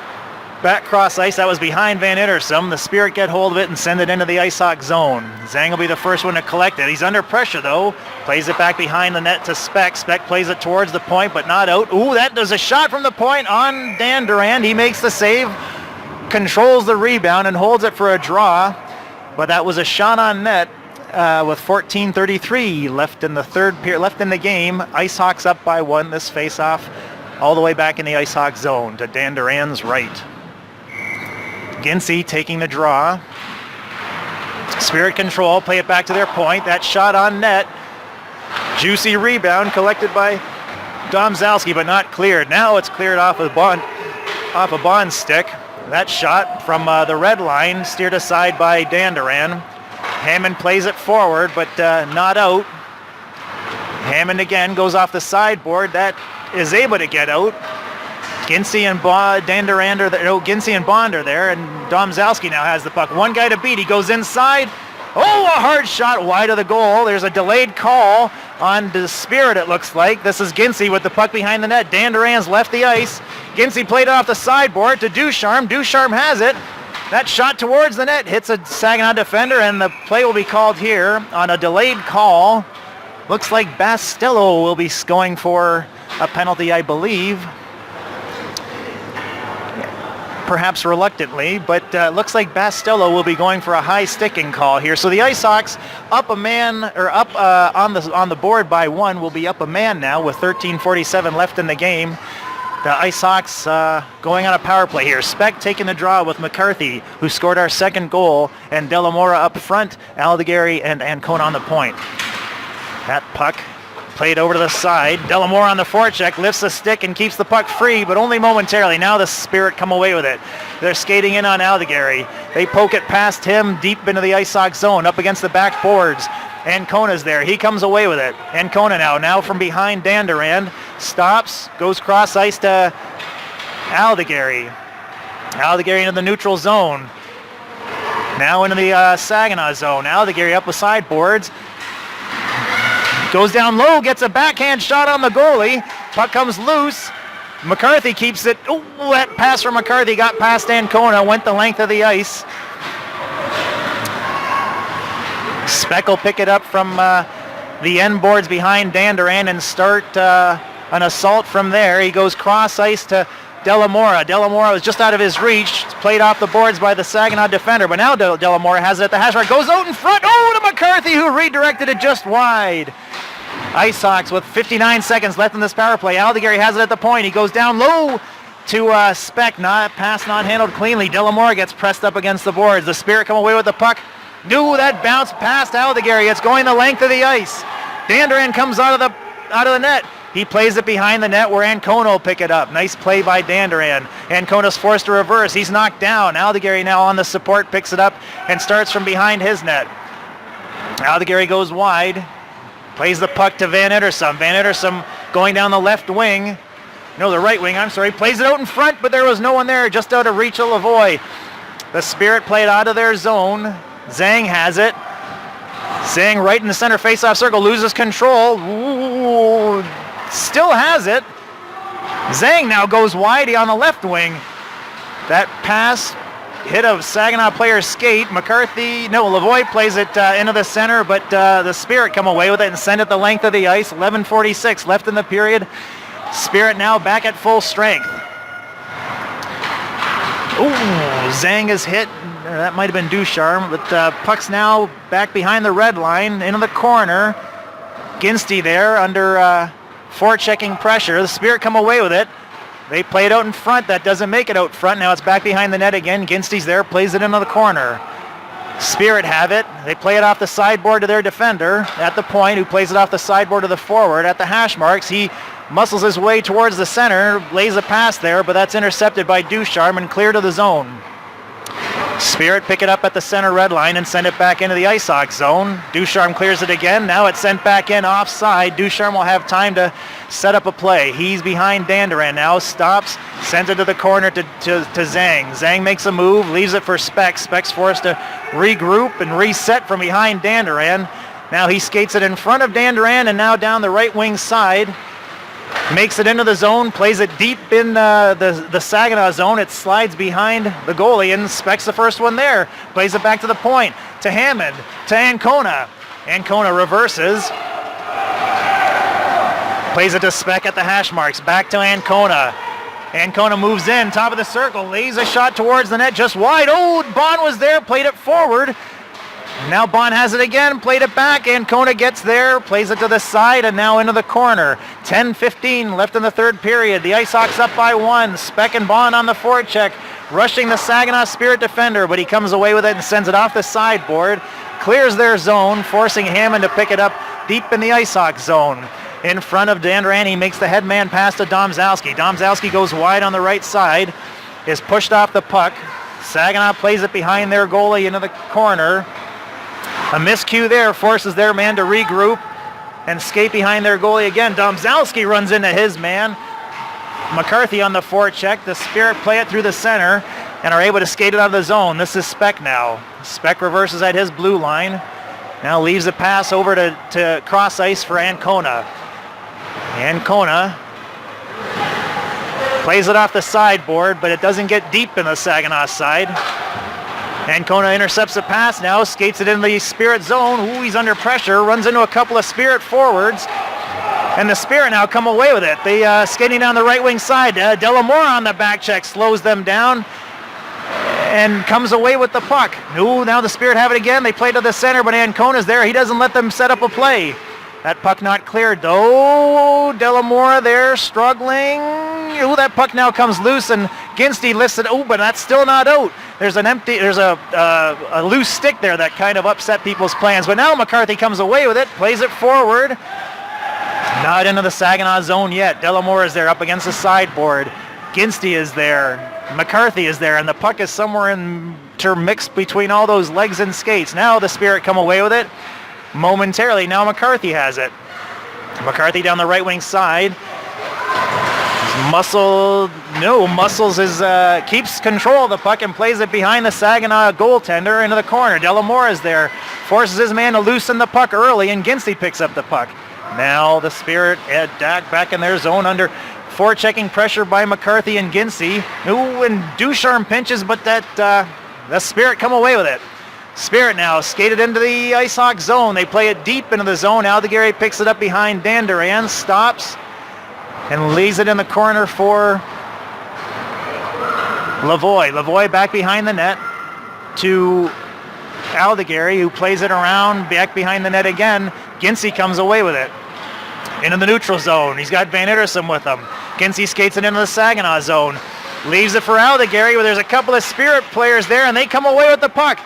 back cross ice. That was behind Van Ittersum. The Spirit get hold of it and send it into the Ice Hawk zone. Zhang will be the first one to collect it. He's under pressure though. Plays it back behind the net to Speck. Speck plays it towards the point but not out. Ooh, that does a shot from the point on Dan Durand. He makes the save, controls the rebound and holds it for a draw. But that was a shot on net with 14:33 left in the third period, left in the game. Ice Hawks up by 1. This face-off all the way back in the Ice Hawk zone to Dan Durand's right. Gincy taking the draw. Spirit control, play it back to their point. That shot on net. Juicy rebound collected by Domzalski, but not cleared. Now it's cleared off a Bond's stick. That shot from the red line steered aside by Dan Durand. Hammond plays it forward, but not out. Hammond again goes off the sideboard. That is able to get out. Gincy and Dan Durand are there. No, Gincy and Bond are there, and Domzalski now has the puck. One guy to beat. He goes inside. Oh, a hard shot wide of the goal. There's a delayed call on the Spirit, it looks like. This is Gincy with the puck behind the net. Dan Durand's left the ice. Gincy played off the sideboard to Ducharme. Ducharme has it. That shot towards the net hits a Saginaw defender, and the play will be called here on a delayed call. Looks like Bastello will be going for a penalty, I believe. Perhaps reluctantly, but looks like Bastello will be going for a high sticking call here. So the Ice Hawks up a man, or up on the board by 1, will be up a man now with 13:47 left in the game. The Ice Hawks going on a power play here. Speck taking the draw with McCarthy, who scored our second goal, and Delamora up front, Aldegary and Ancona on the point. That puck played over to the side. Delamore on the forecheck, lifts the stick and keeps the puck free, but only momentarily. Now the Spirit come away with it. They're skating in on Aldegary. They poke it past him deep into the Ice Hawks zone, up against the back boards. Ancona's there. He comes away with it. Ancona now from behind Dan Durand. Stops, goes cross ice to Aldegary. Aldegary into the neutral zone. Now into the Saginaw zone. Aldegary up with sideboards. Goes down low, gets a backhand shot on the goalie. Puck comes loose. McCarthy keeps it. Oh, that pass from McCarthy got past Ancona, went the length of the ice. Speck will pick it up from the end boards behind Dan Durand and start an assault from there. He goes cross ice to Delamora. Delamora was just out of his reach. It's played off the boards by the Saginaw defender, but now Delamora has it at the hash mark. Goes out in front. Oh, to McCarthy, who redirected it just wide. Ice Hawks with 59 seconds left in this power play. Aldegary has it at the point. He goes down low to Speck. Pass not handled cleanly. Delamora gets pressed up against the boards. The Spirit come away with the puck. That bounce past Aldegary. It's going the length of the ice. Dan Durand comes out of the net. He plays it behind the net where Ancona will pick it up. Nice play by Dan Durand. Ancona's forced to reverse. He's knocked down. Aldegary now on the support, picks it up and starts from behind his net. Aldegary goes wide. Plays the puck to Van Ittersum. Van Ittersum going down the left wing. No, the right wing, I'm sorry. Plays it out in front, but there was no one there. Just out of reach of Lavoie. The Spirit played out of their zone. Zhang has it. Zhang right in the center face-off circle. Loses control. Ooh, still has it. Zhang now goes wide on the left wing. That pass hit a Saginaw player's skate. Lavoie plays it into the center, but the Spirit come away with it and send it the length of the ice. 11:46 left in the period. Spirit now back at full strength. Ooh, Zhang is hit. That might have been Ducharme, but puck's now back behind the red line into the corner. Ginsty there under forechecking pressure. The Spirit come away with it. They play it out in front. That doesn't make it out front. Now it's back behind the net again. Ginsty's there, plays it into the corner. Spirit have it. They play it off the sideboard to their defender at the point, who plays it off the sideboard to the forward at the hash marks. He muscles his way towards the center, lays a pass there, but that's intercepted by Ducharme and clear to the zone. Spirit pick it up at the center red line and send it back into the IceHogs zone. Ducharme clears it again. Now it's sent back in offside. Ducharme will have time to set up a play. He's behind Danduran now. Stops, sends it to the corner to Zhang. Zhang makes a move, leaves it for Speck. Speck's forced to regroup and reset from behind Danduran. Now he skates it in front of Danduran and now down the right wing side. Makes it into the zone, plays it deep in the Saginaw zone. It slides behind the goalie, and Speck's the first one there. Plays it back to the point, to Hammond, to Ancona. Ancona reverses. Plays it to Speck at the hash marks, back to Ancona. Ancona moves in, top of the circle, lays a shot towards the net, just wide. Oh, Bond was there, played it forward. Now Bond has it again, played it back. Ancona gets there, plays it to the side, and now into the corner. 10:15 left in the third period. The IceHogs up by 1. Speck and Bond on the forecheck, rushing the Saginaw Spirit defender, but he comes away with it and sends it off the sideboard. Clears their zone, forcing Hammond to pick it up deep in the IceHogs zone. In front of Danduran, he makes the headman pass to Domzalski. Domzalski goes wide on the right side, is pushed off the puck. Saginaw plays it behind their goalie into the corner. A miscue there forces their man to regroup and skate behind their goalie again. Domzalski runs into his man. McCarthy on the forecheck. The Spirit play it through the center and are able to skate it out of the zone. This is Speck now. Speck reverses at his blue line. Now leaves a pass over to cross ice for Ancona. Ancona plays it off the sideboard, but it doesn't get deep in the Saginaw side. Ancona intercepts the pass now, skates it in the Spirit zone. Ooh, he's under pressure, runs into a couple of Spirit forwards. And the Spirit now come away with it. They skating down the right wing side. Delamore on the back check slows them down and comes away with the puck. Ooh, now the Spirit have it again. They play to the center, but Ancona's there. He doesn't let them set up a play. That puck not cleared though. Delamore there struggling. Ooh, that puck now comes loose and Ginsty lifts it. Oh, but that's still not out. There's a loose stick there that kind of upset people's plans. But now McCarthy comes away with it, plays it forward. Not into the Saginaw zone yet. Delamore is there up against the sideboard. Ginsty is there. McCarthy is there, and the puck is somewhere intermixed between all those legs and skates. Now the Spirit come away with it momentarily. Now McCarthy has it. McCarthy down the right wing side. Muscles keeps control of the puck and plays it behind the Saginaw goaltender into the corner. Delamore is there, forces his man to loosen the puck early, and Ginsty picks up the puck. Now the Spirit back in their zone under forechecking pressure by McCarthy and Ginsty. Ooh, and Ducharme pinches, but the Spirit come away with it. Spirit now skated into the IceHogs zone. They play it deep into the zone. Aldegary picks it up behind Danduran, stops, and leaves it in the corner for Lavoie. Lavoie back behind the net to Aldegary, who plays it around back behind the net again. Ginsty comes away with it into the neutral zone. He's got Van Ittersum with him. Ginsty skates it into the Saginaw zone. Leaves it for Aldegary, where there's a couple of Spirit players there, and they come away with the puck.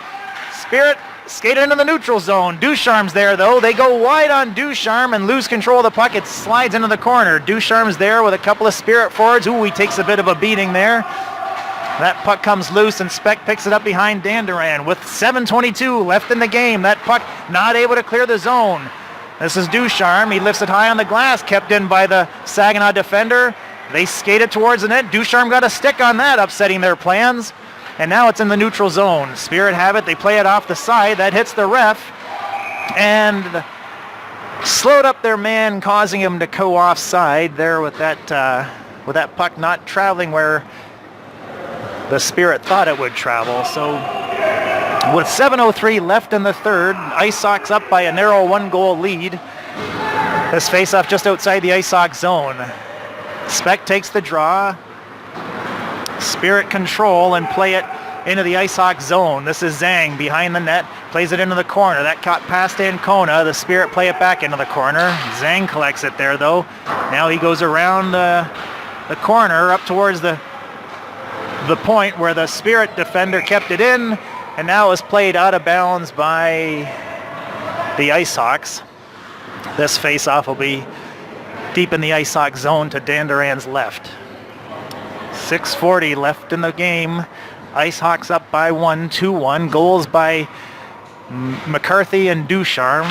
Spirit skated into the neutral zone. Ducharme's there, though. They go wide on Ducharme and lose control of the puck. It slides into the corner. Ducharme's there with a couple of Spirit forwards. Ooh, he takes a bit of a beating there. That puck comes loose, and Speck picks it up behind Danduran. With 7:22 left in the game, that puck not able to clear the zone. This is Ducharme. He lifts it high on the glass, kept in by the Saginaw defender. They skate it towards the net. Ducharme got a stick on that, upsetting their plans. And now it's in the neutral zone. Spirit have it. They play it off the side. That hits the ref and slowed up their man, causing him to go offside there with that puck not traveling where the Spirit thought it would travel. So with 7:03 left in the third, IceHogs up by a narrow 1-goal lead. This face-off just outside the IceHogs zone. Speck takes the draw. Spirit control and play it into the IceHawks zone. This is Zhang behind the net, plays it into the corner. That caught past Ancona. The Spirit play it back into the corner. Zhang collects it there though. Now he goes around the corner up towards the point where the Spirit defender kept it in, and now is played out of bounds by the IceHawks. This face-off will be deep in the IceHawks zone to Dan Duran's left. 6:40 left in the game. IceHawks up by 2-1. Goals by McCarthy and Ducharme.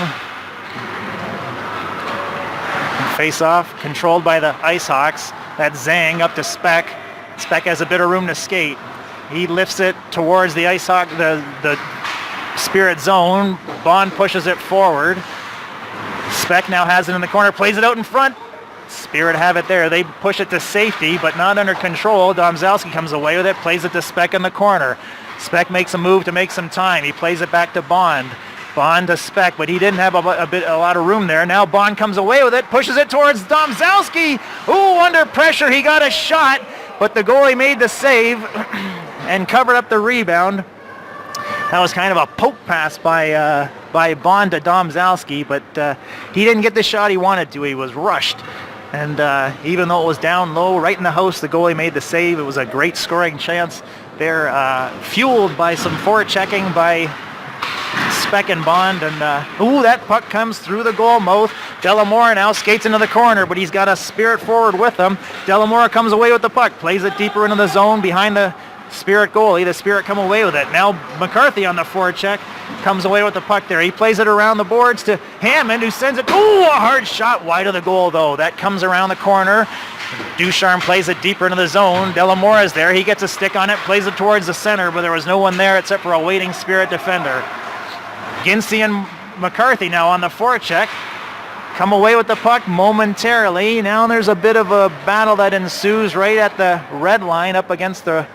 Face-off controlled by the IceHawks. That's Zhang up to Speck. Speck has a bit of room to skate. He lifts it towards the IceHawk, the Spirit zone. Bond pushes it forward. Speck now has it in the corner, plays it out in front. Spirit have it there. They push it to safety, but not under control. Domzalski comes away with it, plays it to Speck in the corner. Speck makes a move to make some time. He plays it back to Bond. Bond to Speck, but he didn't have a lot of room there. Now Bond comes away with it, pushes it towards Domzalski. Ooh, under pressure, he got a shot, but the goalie made the save and covered up the rebound. That was kind of a poke pass by Bond to Domzalski, but he didn't get the shot he wanted to. He was rushed. And even though it was down low, right in the house, the goalie made the save. It was a great scoring chance there, fueled by some forechecking by Speck and Bond. And ooh, that puck comes through the goal mouth. Delamore now skates into the corner, but he's got a Spirit forward with him. Delamore comes away with the puck, plays it deeper into the zone behind the Spirit goalie. The Spirit come away with it. Now McCarthy on the forecheck comes away with the puck there. He plays it around the boards to Hammond, who sends it. Ooh, a hard shot wide of the goal though. That comes around the corner. Ducharme plays it deeper into the zone. Delamore is there. He gets a stick on it, plays it towards the center, but there was no one there except for a waiting Spirit defender. Ginsey and McCarthy now on the forecheck. Come away with the puck momentarily. Now there's a bit of a battle that ensues right at the red line up against the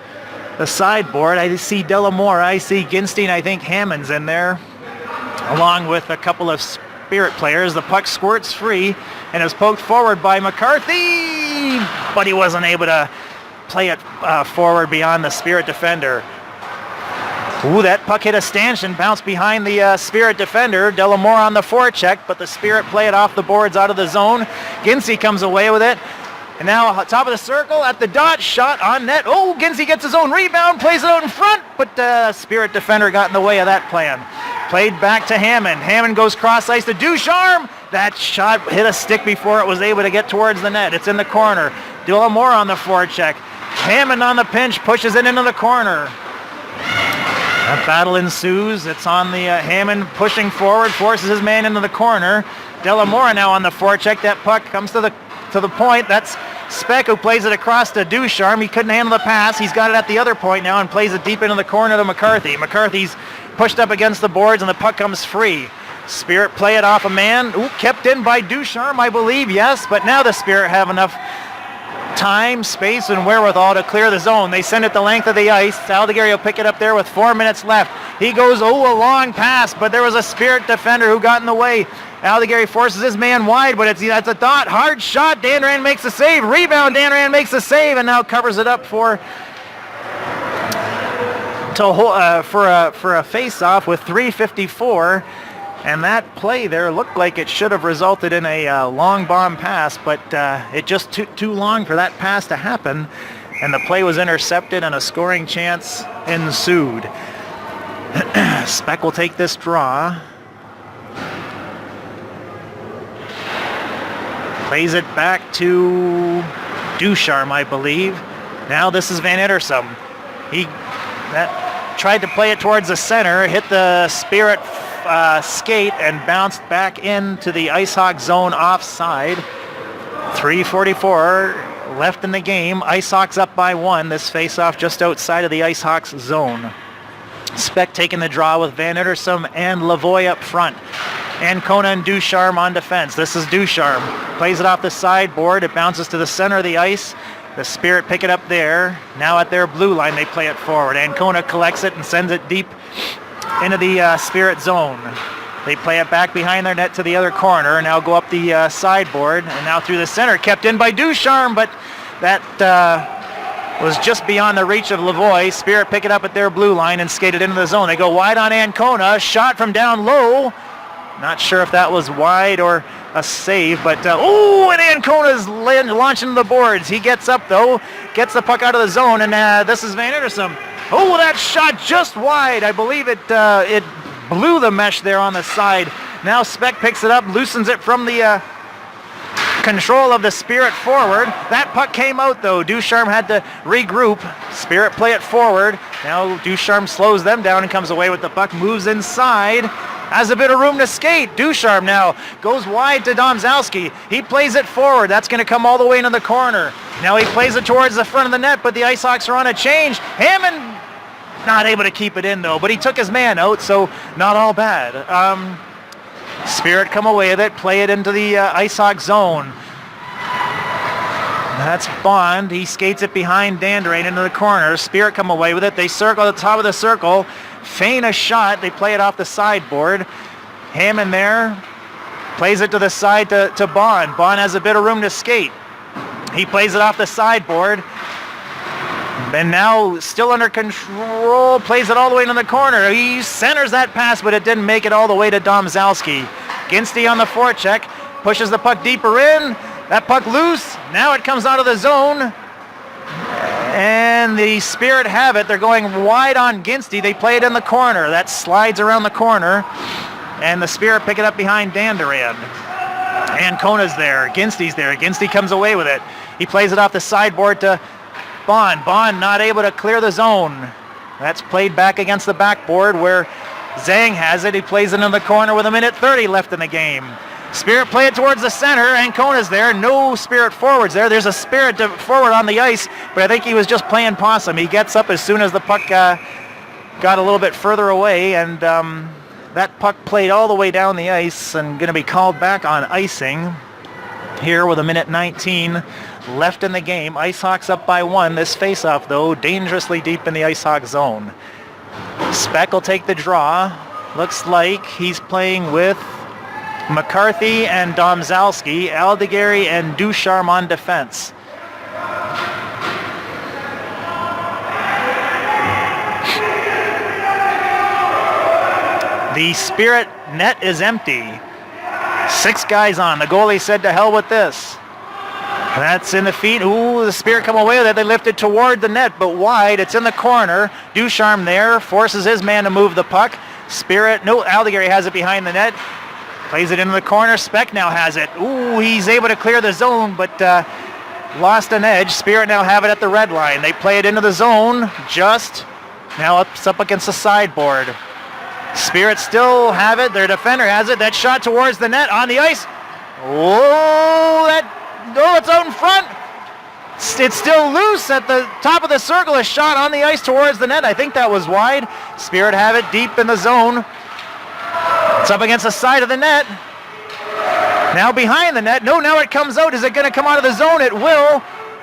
sideboard. I see Delamore, I see Ginstein, I think Hammond's in there, along with a couple of Spirit players. The puck squirts free and is poked forward by McCarthy, but he wasn't able to play it forward beyond the Spirit defender. Ooh, that puck hit a stanchion, bounced behind the Spirit defender. Delamore on the forecheck, but the Spirit play it off the boards out of the zone. Ginsey comes away with it. And now top of the circle at the dot, shot on net. Oh, Ginsey gets his own rebound, plays it out in front, but the Spirit defender got in the way of that plan. Played back to Hammond. Hammond goes cross ice to Ducharme. That shot hit a stick before it was able to get towards the net. It's in the corner. Delamore on the forecheck. Hammond on the pinch, pushes it into the corner. That battle ensues. It's on the Hammond pushing forward, forces his man into the corner. Delamore now on the forecheck. That puck comes to the point. That's Speck who plays it across to Ducharme. He couldn't handle the pass. He's got it at the other point now and plays it deep into the corner to McCarthy. McCarthy's pushed up against the boards and the puck comes free. Spirit play it off a man. Ooh, kept in by Ducharme, I believe, yes. But now the Spirit have enough time, space, and wherewithal to clear the zone. They send it the length of the ice. Aldegary will pick it up there with 4 minutes left. He goes, a long pass, but there was a Spirit defender who got in the way. Aldegary forces his man wide, but that's a dot. Hard shot. Dan Duran makes the save. Rebound. Dan Duran makes the save and now covers it up for a face-off with 3:54. And that play there looked like it should have resulted in a long bomb pass, but it just took too long for that pass to happen. And the play was intercepted and a scoring chance ensued. Speck will take this draw. Plays it back to Ducharme, I believe. Now this is Van Ittersum. He tried to play it towards the center, hit the Spirit skate, and bounced back into the IceHawks zone offside. 3:44 left in the game. IceHawks up by 1. This face-off just outside of the IceHawks zone. Speck taking the draw with Van Ittersum and Lavoie up front. Ancona and Ducharme on defense. This is Ducharme. Plays it off the sideboard. It bounces to the center of the ice. The Spirit pick it up there. Now at their blue line, they play it forward. Ancona collects it and sends it deep into the Spirit zone. They play it back behind their net to the other corner, and now go up the sideboard, and now through the center, kept in by Ducharme, but that was just beyond the reach of Lavoie. Spirit pick it up at their blue line and skate it into the zone. They go wide on Ancona, shot from down low. Not sure if that was wide or a save, but and Ancona's launching the boards. He gets up though, gets the puck out of the zone, and this is Van Ittersum. Oh, that shot just wide. I believe it blew the mesh there on the side. Now Speck picks it up, loosens it from the control of the Spirit forward. That puck came out though. Ducharme had to regroup. Spirit play it forward. Now Ducharme slows them down and comes away with the puck, moves inside, has a bit of room to skate. Ducharme now goes wide to Domzalski. He plays it forward. That's going to come all the way into the corner. Now he plays it towards the front of the net, but the Ice Hawks are on a change. Hammond not able to keep it in though, but he took his man out, so not all bad. Spirit come away with it, play it into the Ice Hawk zone. That's Bond. He skates it behind Danderain into the corner. Spirit come away with it. They circle the top of the circle, feign a shot. They play it off the sideboard. Hammond there plays it to the side to Bond. Bond has a bit of room to skate. He plays it off the sideboard. And now still under control, plays it all the way into the corner. He centers that pass, but it didn't make it all the way to Domzalski. Ginstey on the forecheck, pushes the puck deeper in. That puck loose. Now it comes out of the zone. And the Spirit have it. They're going wide on Ginstey. They play it in the corner. That slides around the corner. And the Spirit pick it up behind Danderain. Ancona's there. Ginstey's there. Ginstey comes away with it. He plays it off the sideboard to Bond. Bond not able to clear the zone. That's played back against the backboard where Zhang has it. He plays it in the corner with 1:30 left in the game. Spirit play it towards the center. Ancona's there. No Spirit forwards there. There's a Spirit forward on the ice, but I think he was just playing possum. He gets up as soon as the puck got a little bit further away, and that puck played all the way down the ice and going to be called back on icing here with 1:19 left in the game. Ice Hawks up by 1. This face-off, though, dangerously deep in the Ice Hawk zone. Speck will take the draw. Looks like he's playing with McCarthy and Domzalski, Aldegary and Ducharme on defense. The Spirit net is empty. 6 guys on. The goalie said to hell with this. That's in the feet. Ooh, the Spirit come away with it. They lift it toward the net, but wide. It's in the corner. Ducharme there forces his man to move the puck. Spirit, no, Aldegary has it behind the net. Plays it into the corner. Speck now has it. Ooh, he's able to clear the zone, but lost an edge. Spirit now have it at the red line. They play it into the zone. Just now up against the sideboard. Spirit still have it. Their defender has it. That shot towards the net on the ice. It's out in front. It's still loose at the top of the circle. A shot on the ice towards the net. I think that was wide. Spirit have it deep in the zone. It's up against the side of the net. Now behind the net. No, now it comes out. Is it going to come out of the zone? It will.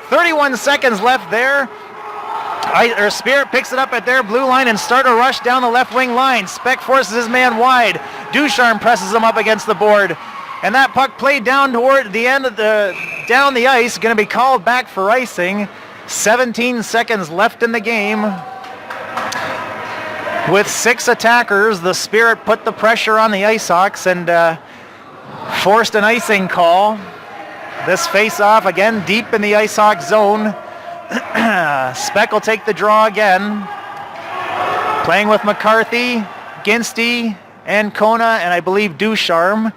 31 seconds left there. Spirit picks it up at their blue line and start a rush down the left wing line. Speck forces his man wide. Ducharme presses him up against the board. And that puck played down toward the end of down the ice. Going to be called back for icing. 17 seconds left in the game. With 6 attackers, the Spirit put the pressure on the Ice Hawks and forced an icing call. This face-off again deep in the Ice Hawk zone. Speck will take the draw again. Playing with McCarthy, Ginstey, Ancona, and I believe Ducharme.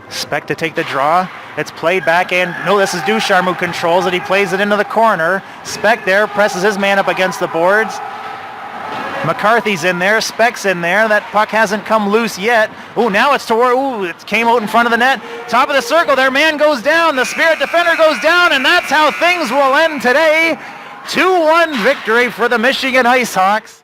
Speck to take the draw. It's played back, and no, this is Ducharme who controls it. He plays it into the corner. Speck there presses his man up against the boards. McCarthy's in there. Speck's in there. That puck hasn't come loose yet. Ooh, now it's toward. Ooh, it came out in front of the net. Top of the circle. Their man goes down. The Spirit defender goes down, and that's how things will end today. 2-1 victory for the Michigan Ice Hawks.